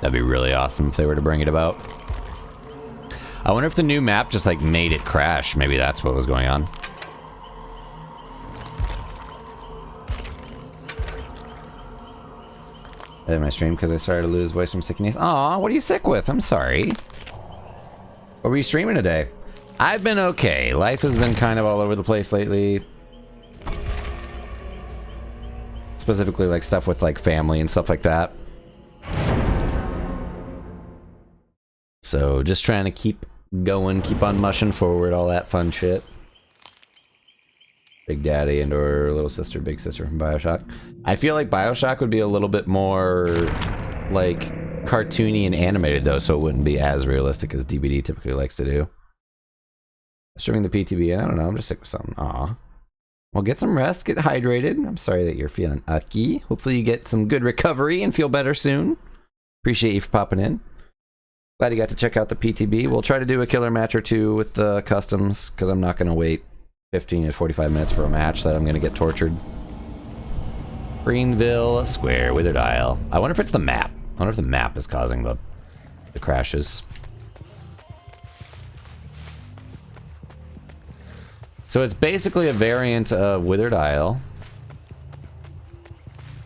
That'd be really awesome if they were to bring it about. I wonder if the new map just like made it crash. Maybe that's what was going on. I did my stream because I started to lose voice from sickness. Aw, what are you sick with? I'm sorry. What were you streaming today? I've been okay. Life has been kind of all over the place lately. Specifically like stuff with like family and stuff like that. So just trying to keep going, keep on mushing forward, all that fun shit. Big Daddy and or little sister, big sister from BioShock. I feel like BioShock would be a little bit more like cartoony and animated though, so it wouldn't be as realistic as DBD typically likes to do. Streaming the PTB, I don't know, I'm just sick with something. Aw. Well, get some rest, get hydrated. I'm sorry that you're feeling icky. Hopefully you get some good recovery and feel better soon. Appreciate you for popping in. Glad you got to check out the PTB. We'll try to do a killer match or two with the customs, because I'm not going to wait 15 to 45 minutes for a match that I'm going to get tortured. Greenville Square, Withered Isle. I wonder if it's the map. I wonder if the map is causing the crashes. So it's basically a variant of Withered Isle,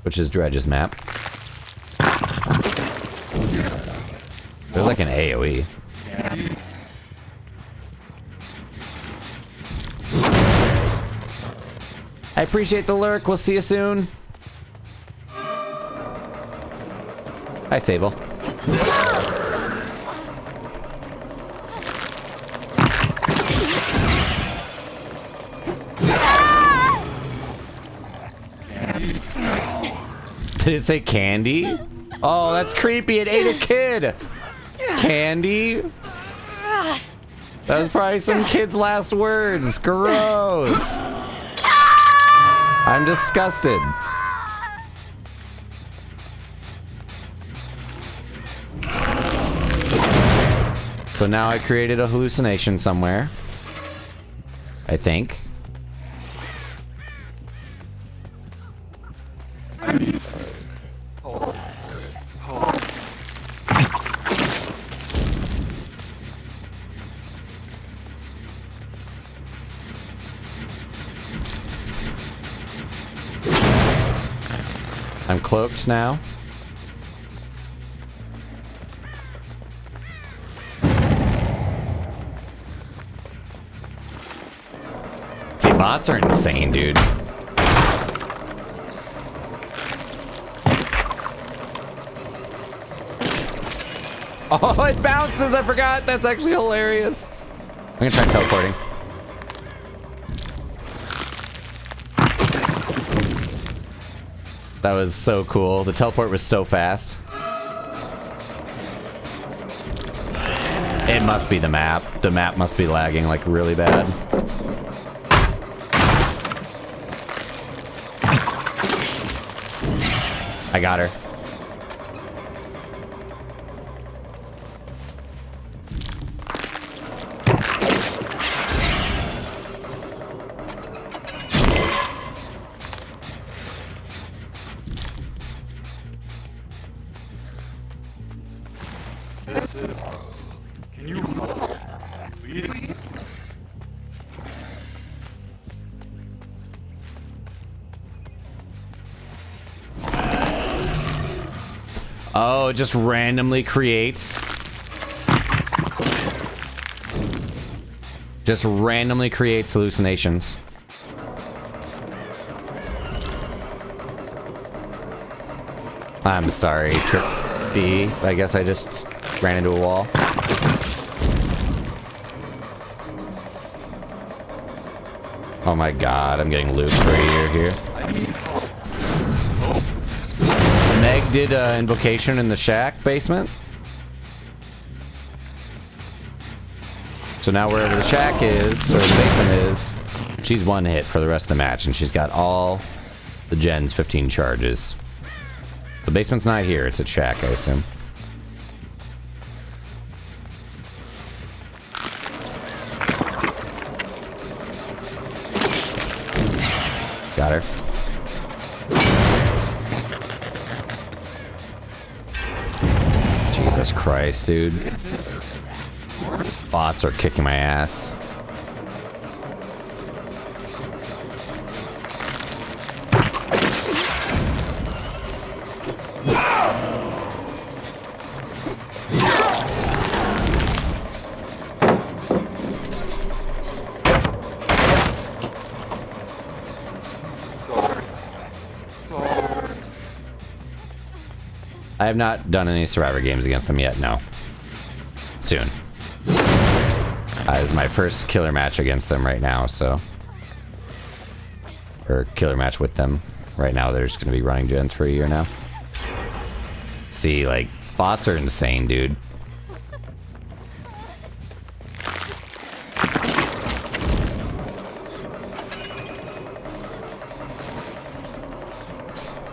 which is Dredge's map. There's like an AoE. I appreciate the lurk. We'll see you soon. Hi, Sable. Did it say candy? Oh, that's creepy. It ate a kid. Candy? That was probably some kid's last words. Gross. I'm disgusted. So now I created a hallucination somewhere. I think. I'm cloaked now. See, bots are insane, dude. Oh, it bounces! I forgot! That's actually hilarious. I'm gonna try teleporting. That was so cool. The teleport was so fast. It must be the map. The map must be lagging like really bad. I got her. Can you please? Oh, it just randomly creates. Just randomly creates hallucinations. I'm sorry, Trip B. I guess I just ran into a wall. Oh my god, I'm getting looped for a year here. Meg did invocation in the shack basement. So now wherever the shack is, or the basement is, she's one hit for the rest of the match, and she's got all the gens 15 charges. The basement's not here, it's a shack, I assume. Got her. Jesus Christ, dude. Bots are kicking my ass. I have not done any Survivor games against them yet, no. Soon. This is my first killer match against them right now, so... Or killer match with them. Right now, they're just gonna be running gens for a year now. See, like, bots are insane, dude.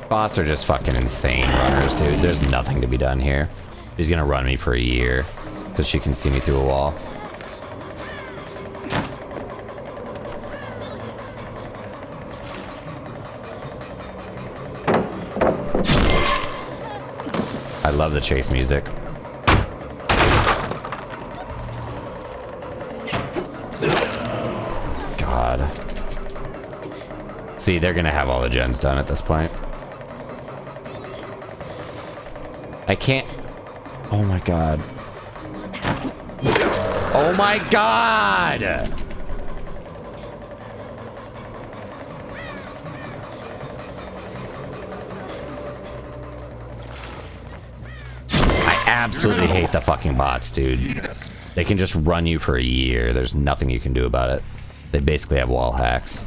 Bots are just fucking insane runners, dude. There's nothing to be done here. She's gonna run me for a year because she can see me through a wall. I love the chase music. God. See, they're gonna have all the gens done at this point. I can't... Oh my god. Oh my god! I absolutely hate the fucking bots, dude. They can just run you for a year. There's nothing you can do about it. They basically have wall hacks.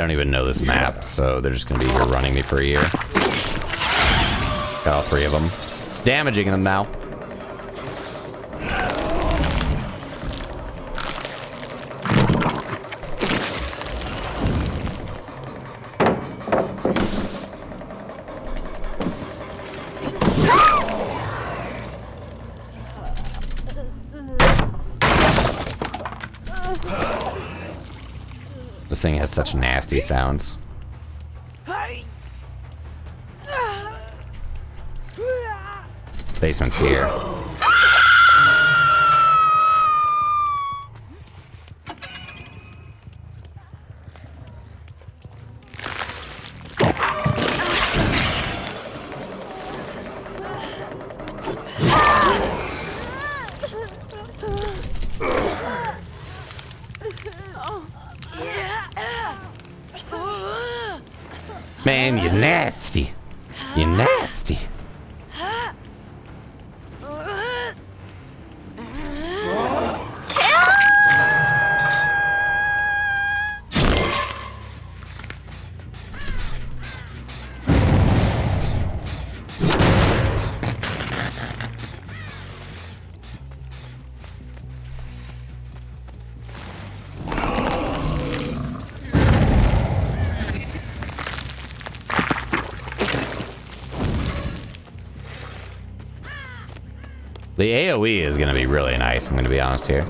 don't even know this map, so they're just gonna be here running me for a year. Got all 3 of them. It's damaging them now. This thing has such nasty sounds. Basement's here. Man, you're nasty. You're nasty. The AoE is going to be really nice, I'm going to be honest here.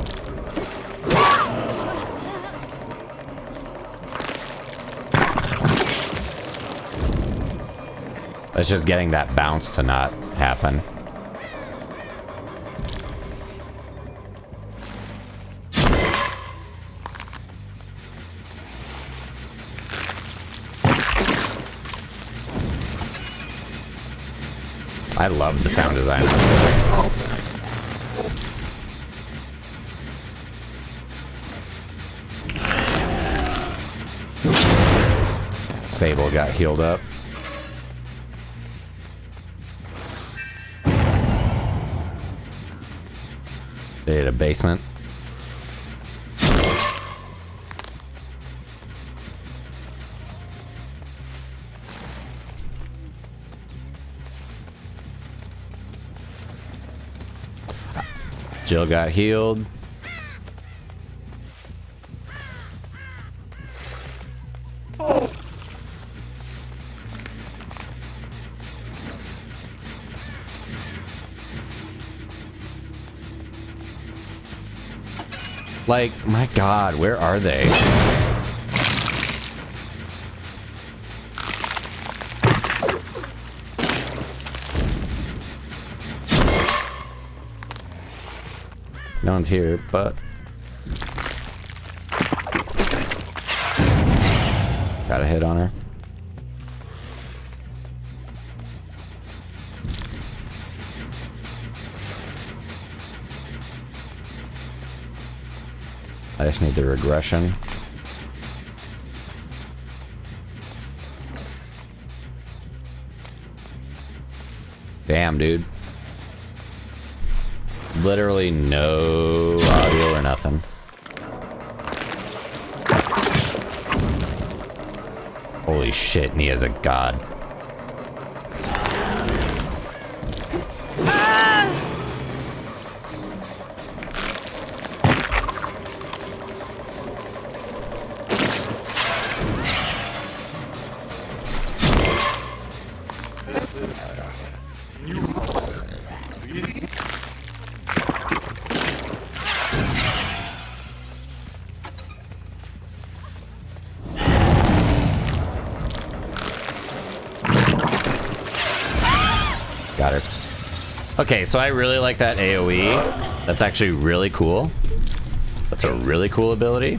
It's just getting that bounce to not happen. I love the sound design. Sable got healed up. They hit a basement. Jill got healed. Like, my God, where are they? No one's here, but got a hit on her. I just need the regression. Damn, dude. Literally no audio or nothing. Holy shit, Nia's a god. Got her. Okay, so I really like that AoE. That's actually really cool. That's a really cool ability.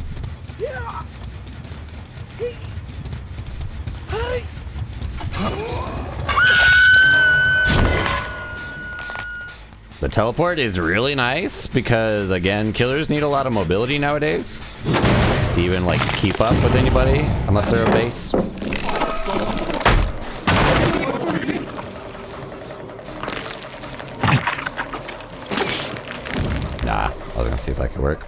The teleport is really nice because, again, killers need a lot of mobility nowadays to even, like, keep up with anybody, unless they're a base. Nah, I was gonna see if that could work.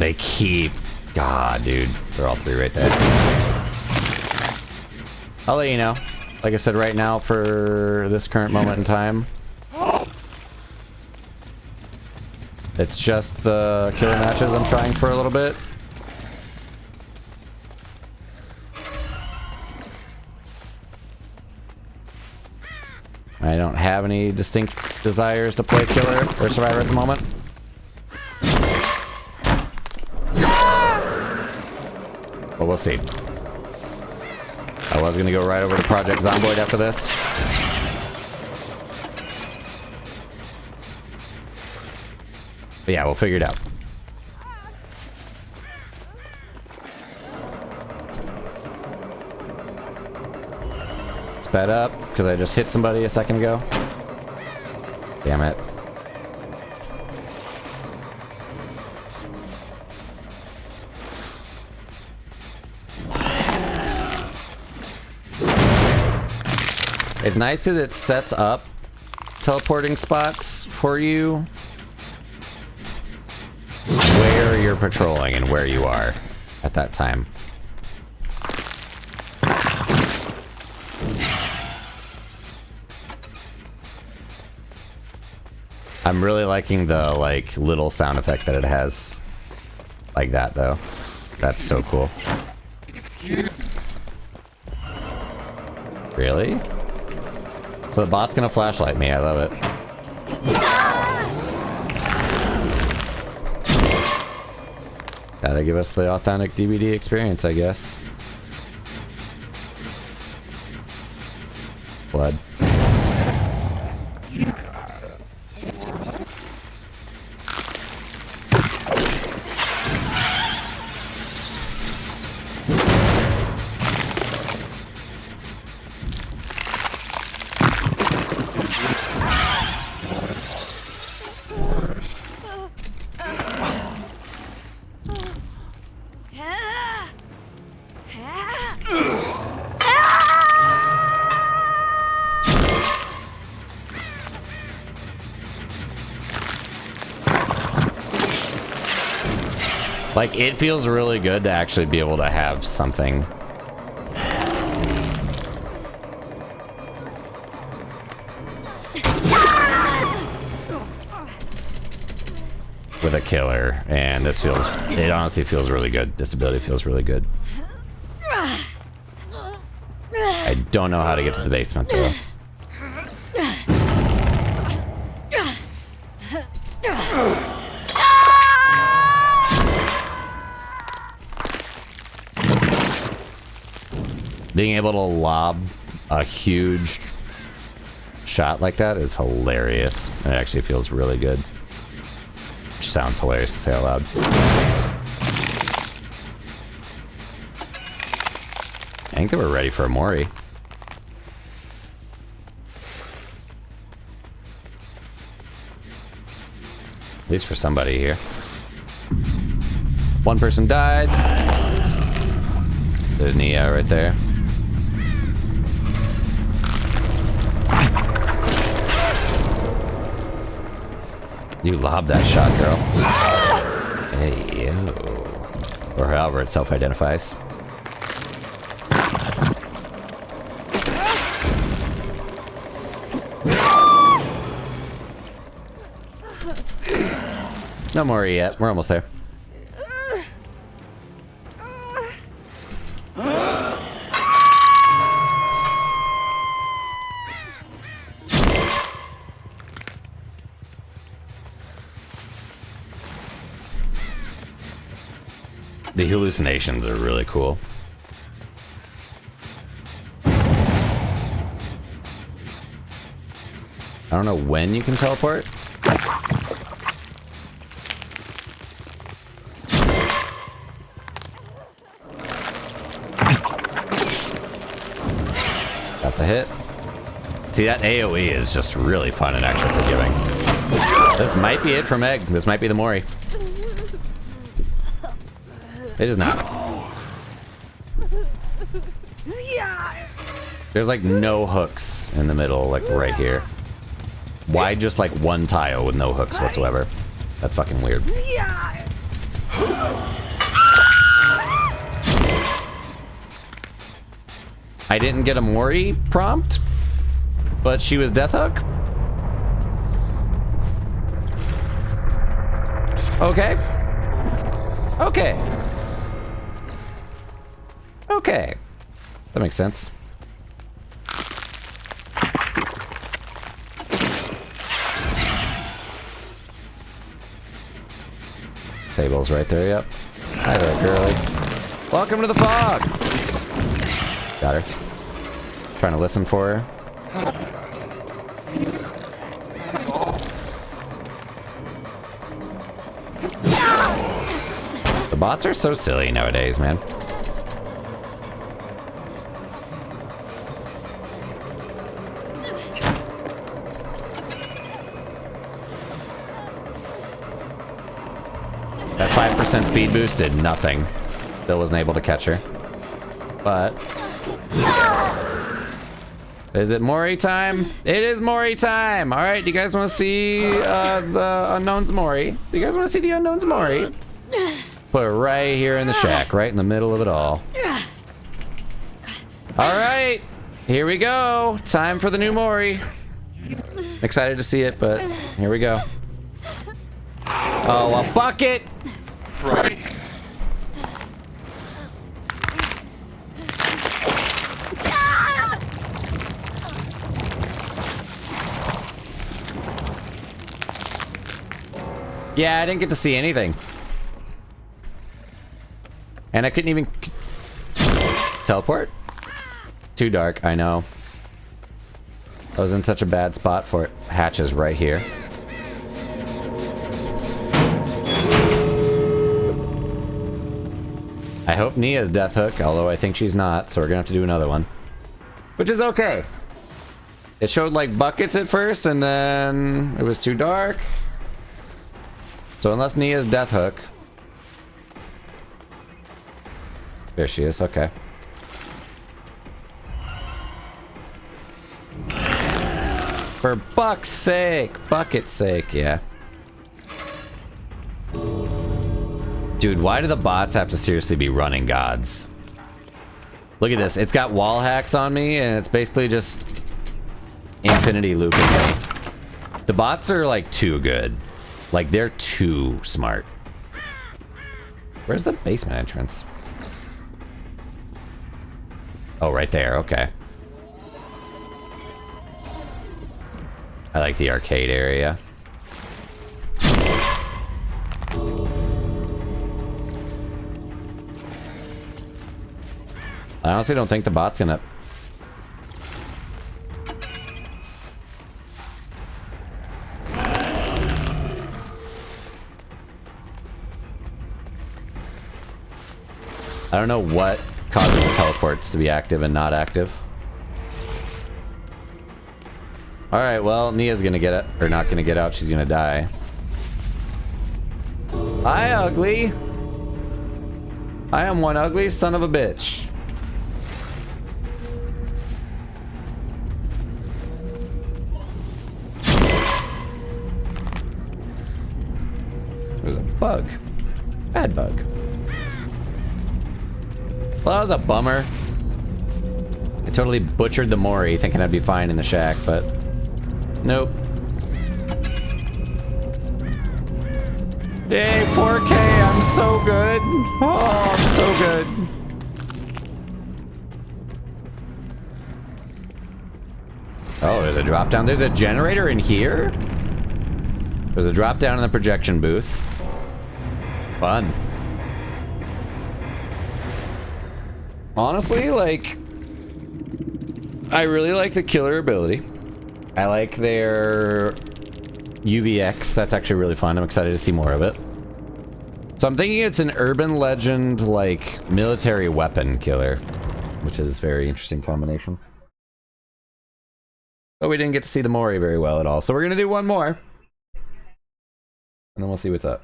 They keep... God, dude. They're all three right there. I'll let you know. Like I said, right now, for this current moment in time, it's just the killer matches I'm trying for a little bit. I don't have any distinct desires to play killer or survivor at the moment. But we'll see. I was gonna go right over to Project Zomboid after this. But yeah, we'll figure it out. Sped up, because I just hit somebody a second ago. Damn it. It's nice because it sets up teleporting spots for you where you're patrolling and where you are at that time. I'm really liking the like little sound effect that it has like that though. That's so cool. Excuse me. Really? So the bot's gonna flashlight me, I love it. Gotta give us the authentic DBD experience, I guess. Blood. Like, it feels really good to actually be able to have something. With a killer, and this feels, it honestly feels really good. This ability feels really good. I don't know how to get to the basement though. Being able to lob a huge shot like that is hilarious. It actually feels really good. Which sounds hilarious to say out loud. I think that we're ready for a Mori. At least for somebody here. One person died. There's Nia right there. You lobbed that shot, girl. Hey, yo. Or however it self-identifies. No more yet. We're almost there. The hallucinations are really cool. I don't know when you can teleport. Got the hit. See, that AoE is just really fun and actually forgiving. This might be it for Meg. This might be the Mori. It is not. There's like no hooks in the middle, like right here. Why just like one tile with no hooks whatsoever? That's fucking weird. I didn't get a Mori prompt, but she was Death Hook. Okay. Okay. Okay. That makes sense. Table's right there, yep. Hi there, girly. Welcome to the fog! Got her. Trying to listen for her. The bots are so silly nowadays, man. That 5% speed boost did nothing. Still wasn't able to catch her. But... is it Mori time? It is Mori time! Alright, do you guys want to see the Unknown's Mori? Do you guys want to see the Unknown's Mori? Put it right here in the shack, right in the middle of it all. Alright, here we go. Time for the new Mori. Excited to see it, but here we go. Oh, a bucket! Right. Yeah, I didn't get to see anything. And I couldn't even teleport. Too dark, I know. I was in such a bad spot for it. Hatch is right here. I hope Nia's Death Hook, although I think she's not, so we're gonna have to do another one. Which is okay. It showed like buckets at first, and then it was too dark. So unless Nia's Death Hook... there she is, okay. For buck's sake! Bucket's sake, yeah. Dude, why do the bots have to seriously be running gods? Look at this. It's got wall hacks on me, and it's basically just infinity looping me. The bots are, like, too good. Like, they're too smart. Where's the basement entrance? Oh, right there. Okay. I like the arcade area. I honestly don't think the bot's gonna... I don't know what causes the teleports to be active and not active. Alright, well, Nia's gonna get it. Or not gonna get out, she's gonna die. Hi, ugly! I am one ugly son of a bitch. There's a bug. Bad bug. Well, that was a bummer. I totally butchered the Mori thinking I'd be fine in the shack, but nope. Yay, 4K, I'm so good. Oh, I'm so good. Oh, there's a drop down. There's a generator in here? There's a drop down in the projection booth. Fun. Honestly, like, I really like the killer ability. I like their UVX. That's actually really fun. I'm excited to see more of it. So I'm thinking it's an urban legend, like, military weapon killer, which is a very interesting combination. But we didn't get to see the Mori very well at all. So we're going to do one more. And then we'll see what's up.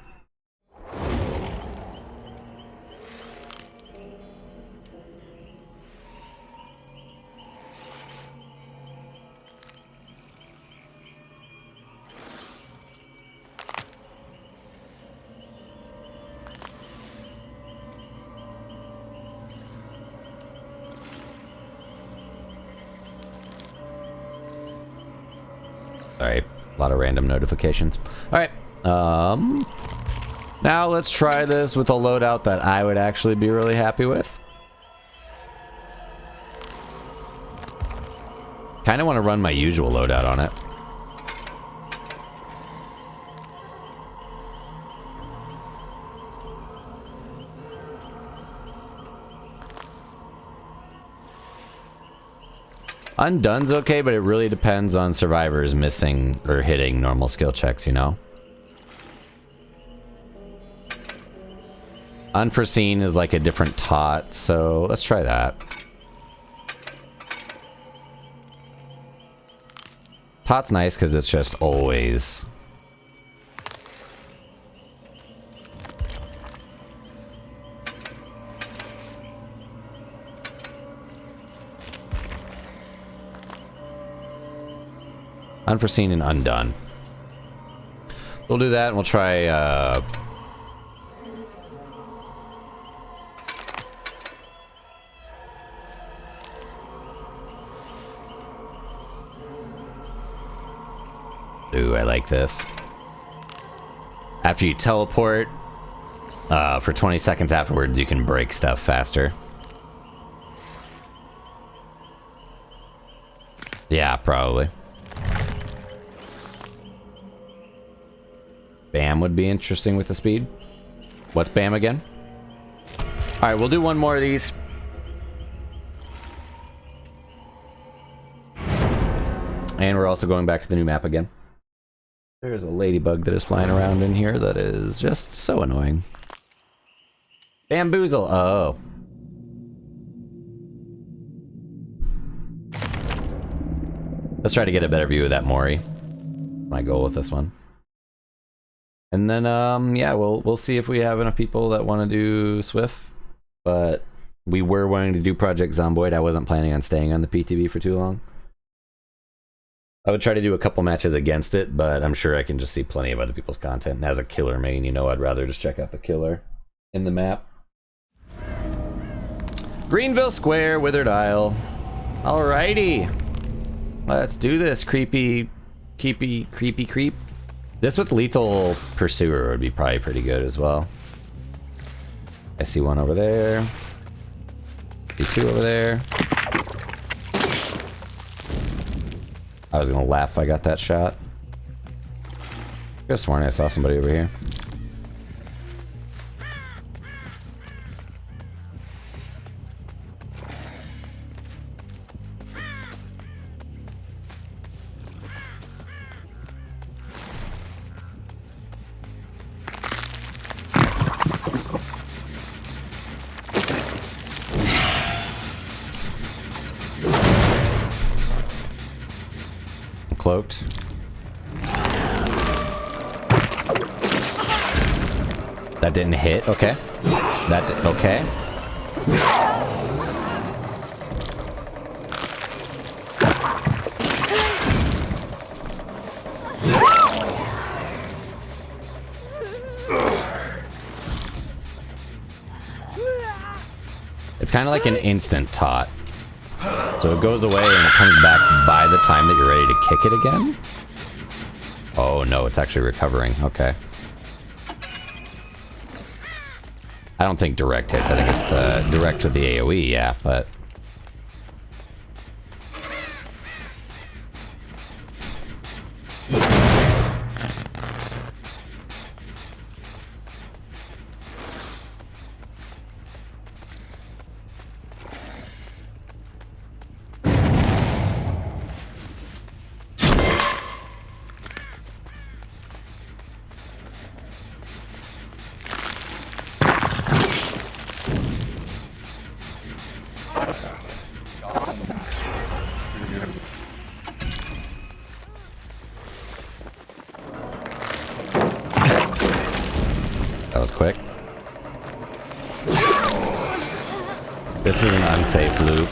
Sorry, a lot of random notifications. Alright, now let's try this with a loadout that I would actually be really happy with. Kind of want to run my usual loadout on it. Undone's okay, but it really depends on survivors missing or hitting normal skill checks, you know? Unforeseen is like a different tot, so let's try that. Tot's nice because it's just always... Unforeseen and undone. So we'll do that and we'll try ooh, I like this. After you teleport, for 20 seconds afterwards, you can break stuff faster. Yeah, probably. Bam would be interesting with the speed. What's Bam again? Alright, we'll do one more of these. And we're also going back to the new map again. There's a ladybug that is flying around in here that is just so annoying. Bamboozle. Oh. Let's try to get a better view of that Mori. My goal with this one. And then, yeah, we'll see if we have enough people that want to do Swift. But we were wanting to do Project Zomboid. I wasn't planning on staying on the PTB for too long. I would try to do a couple matches against it, but I'm sure I can just see plenty of other people's content. And as a killer main, you know, I'd rather just check out the killer in the map. Greenville Square, Withered Isle. Alrighty. Let's do this, creepy creep. This with Lethal Pursuer would be probably pretty good as well. I see one over there. See two over there. I was gonna laugh if I got that shot. I could have sworn I saw somebody over here. Cloaked. That didn't hit. Okay. Okay. It's kind of like an instant tot. So it goes away and it comes back by the time that you're ready to kick it again? Oh no, it's actually recovering. Okay. I don't think direct hits. I think it's the direct with the AoE, yeah, but... That was quick. This is an unsafe loop.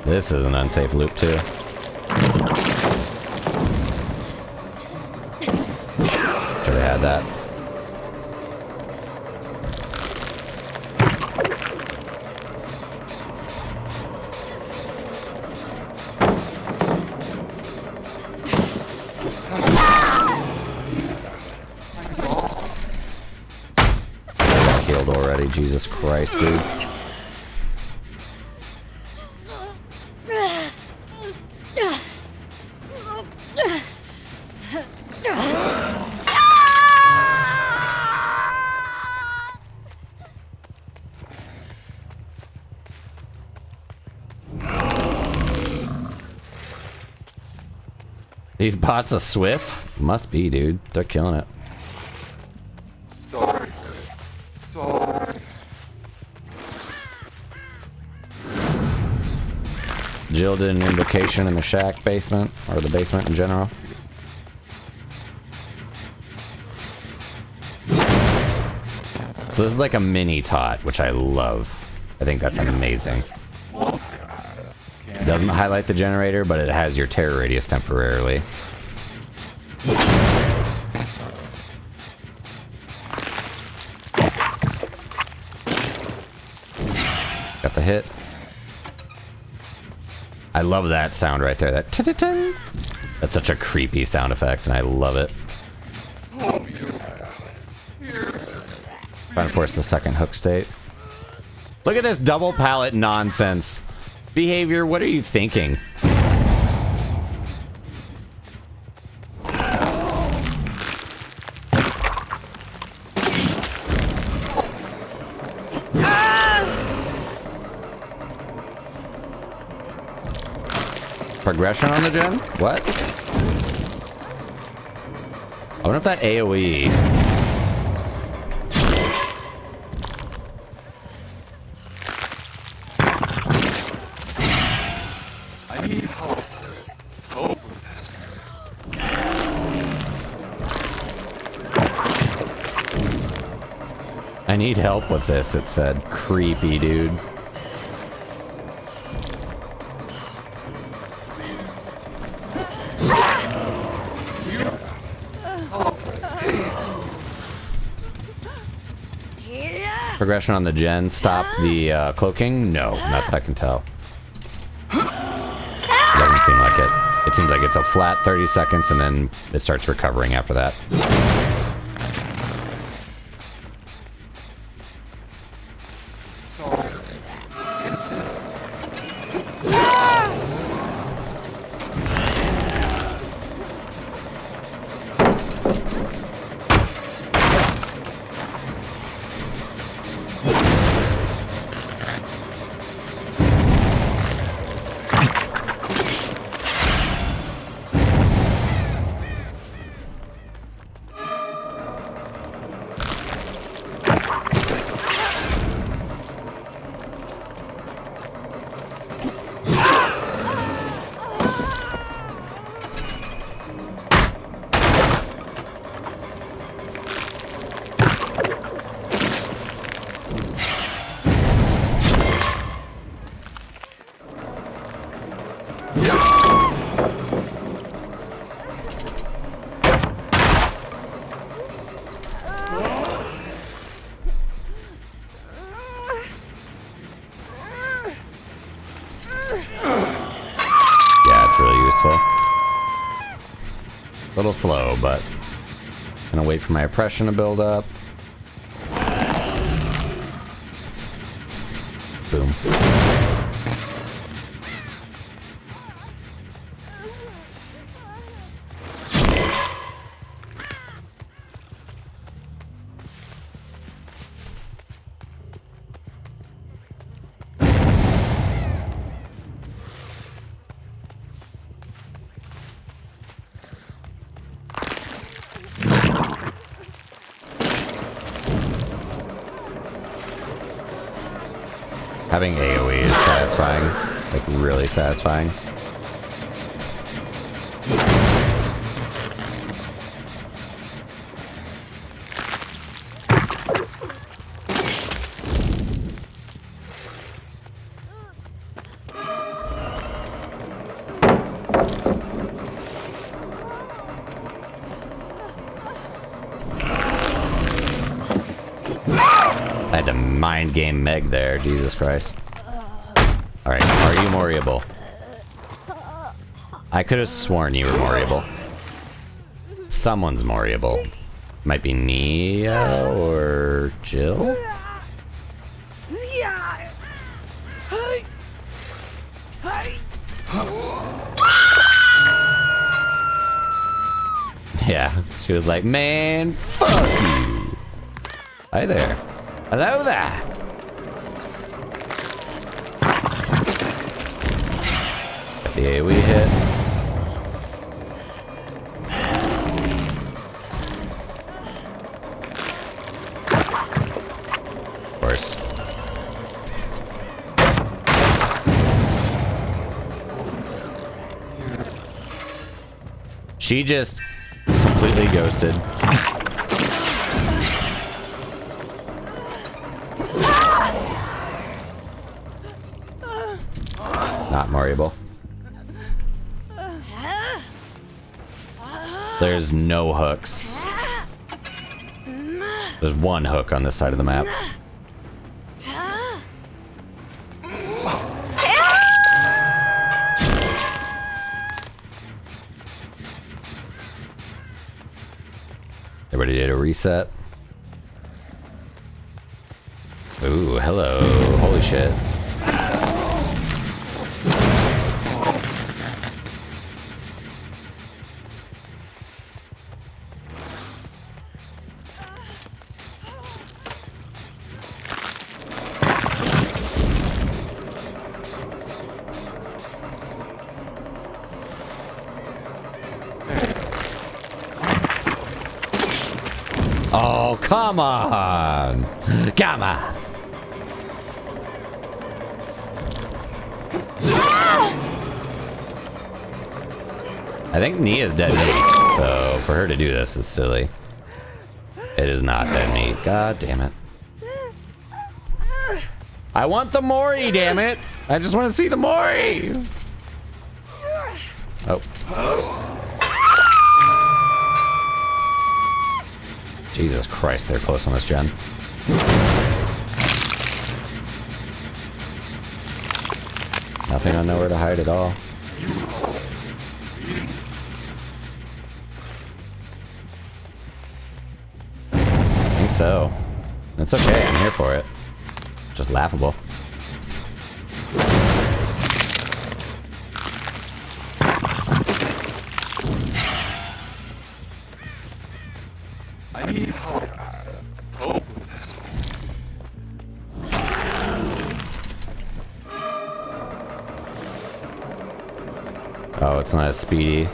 This is an unsafe loop too. Should have had that. killed already. Jesus Christ, dude. These bots a Swift? Must be, dude. They're killing it. Sorry. Sorry. Jill did an invocation in the shack basement, or the basement in general. So this is like a mini tot, which I love. I think that's amazing. It doesn't highlight the generator, but it has your terror radius temporarily. Got the hit. I love that sound right there. That tin. That's such a creepy sound effect, and I love it. Trying to force the second hook state. Look at this double pallet nonsense. Behavior, what are you thinking? Progression on the gen? What? I wonder if that AoE... I need help. Help with this. I need help with this, it said. Creepy, dude. Progression on the gen. Stop the cloaking? No, not that I can tell. Doesn't seem like it. It seems like it's a flat 30 seconds and then it starts recovering after that. So, it's a little slow, but I'm gonna wait for my oppression to build up. Boom. Having AoE is satisfying, like really satisfying. I had to mind game Meg there, Jesus Christ. Alright, are you Moriable? I could have sworn you were Moriable. Someone's Moriable. Might be Nia or Jill? Yeah, she was like, man, fuck you. Hi there. Hello there. Got the AoE hit. Of course. She just completely ghosted. Not Moriable. There's no hooks. There's one hook on this side of the map. Everybody did a reset. Ooh, hello. Holy shit. Oh, come on! Come on! I think Nia's dead meat, so for her to do this is silly. It is not dead meat. God damn it. I want the Mori, damn it! I just want to see the Mori! Oh. Jesus Christ, they're close on this gen. Nothing on nowhere to hide at all. I think so. That's okay, I'm here for it. Just laughable. I need help. Cope with this. Oh, it's not as speedy.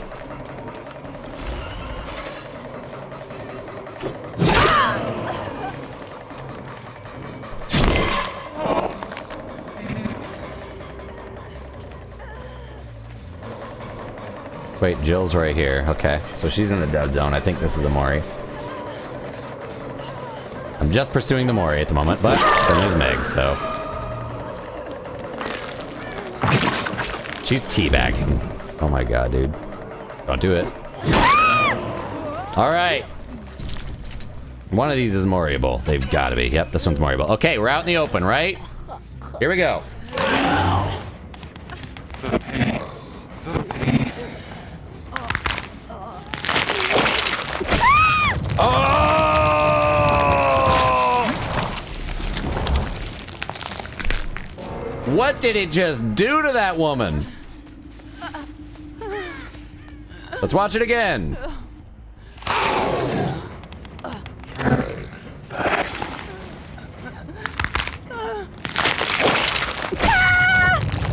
Wait, Jill's right here. Okay, so she's in the dead zone. I think this is a Mori. I'm just pursuing the Mori at the moment, but then there's Meg, so... She's teabagging. Oh my god, dude. Don't do it. Alright. One of these is Moriable. They've got to be. Yep, this one's Moriable. Okay, we're out in the open, right? Here we go. What did it just do to that woman? Let's watch it again.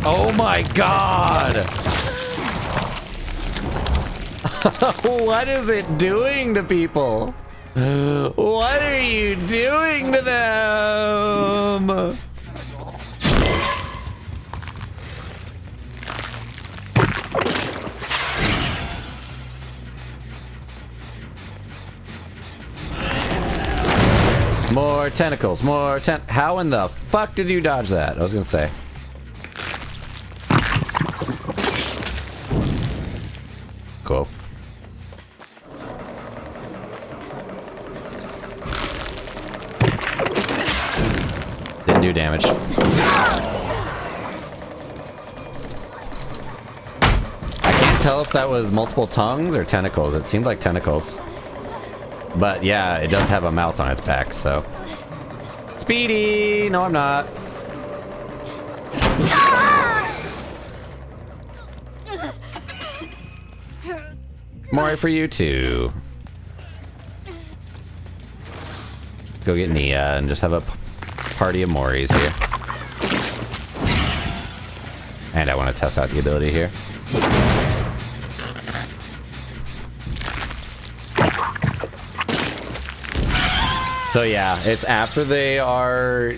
Oh my god! What is it doing to people? What are you doing to them? More tentacles, more how in the fuck did you dodge that? I was gonna say. Cool. Didn't do damage. I can't tell if that was multiple tongues or tentacles. It seemed like tentacles. But yeah, it does have a mouth on its back, so. Speedy! No, I'm not. More for you too. Go get Nia and just have a party of Moris here. And I want to test out the ability here. So yeah, it's after they are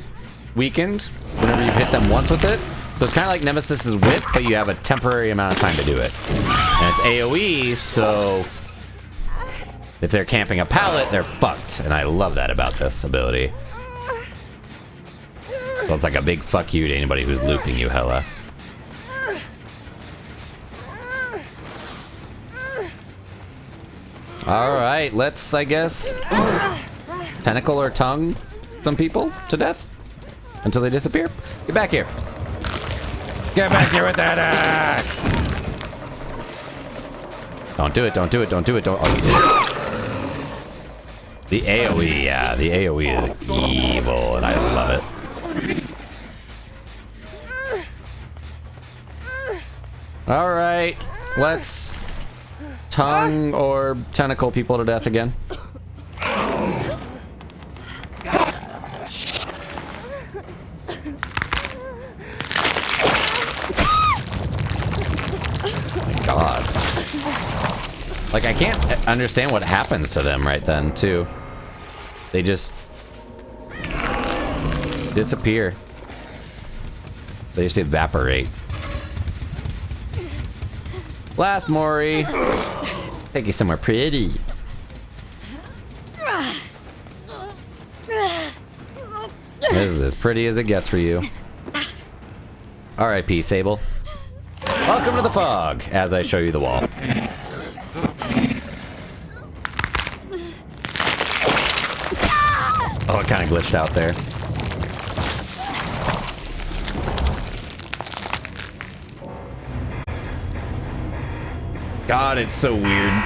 weakened, whenever you've hit them once with it. So it's kind of like Nemesis's whip, but you have a temporary amount of time to do it. And it's AoE, so if they're camping a pallet, they're fucked. And I love that about this ability. So it's like a big fuck you to anybody who's looping you, hella. Alright, let's, I guess, tentacle or tongue some people to death until they disappear. Get back here. Get back here with that ass! Don't do it, don't do it, don't do it, don't. Oh, you did it. The AoE, yeah, the AoE is evil and I love it. Alright, let's tongue or tentacle people to death again. God. Like, I can't understand what happens to them right then, too. They just disappear. They just evaporate. Last Mori. Take you somewhere pretty. This is as pretty as it gets for you. R.I.P. Sable. Welcome to the fog, as I show you the wall. Oh, it kind of glitched out there. God, it's so weird.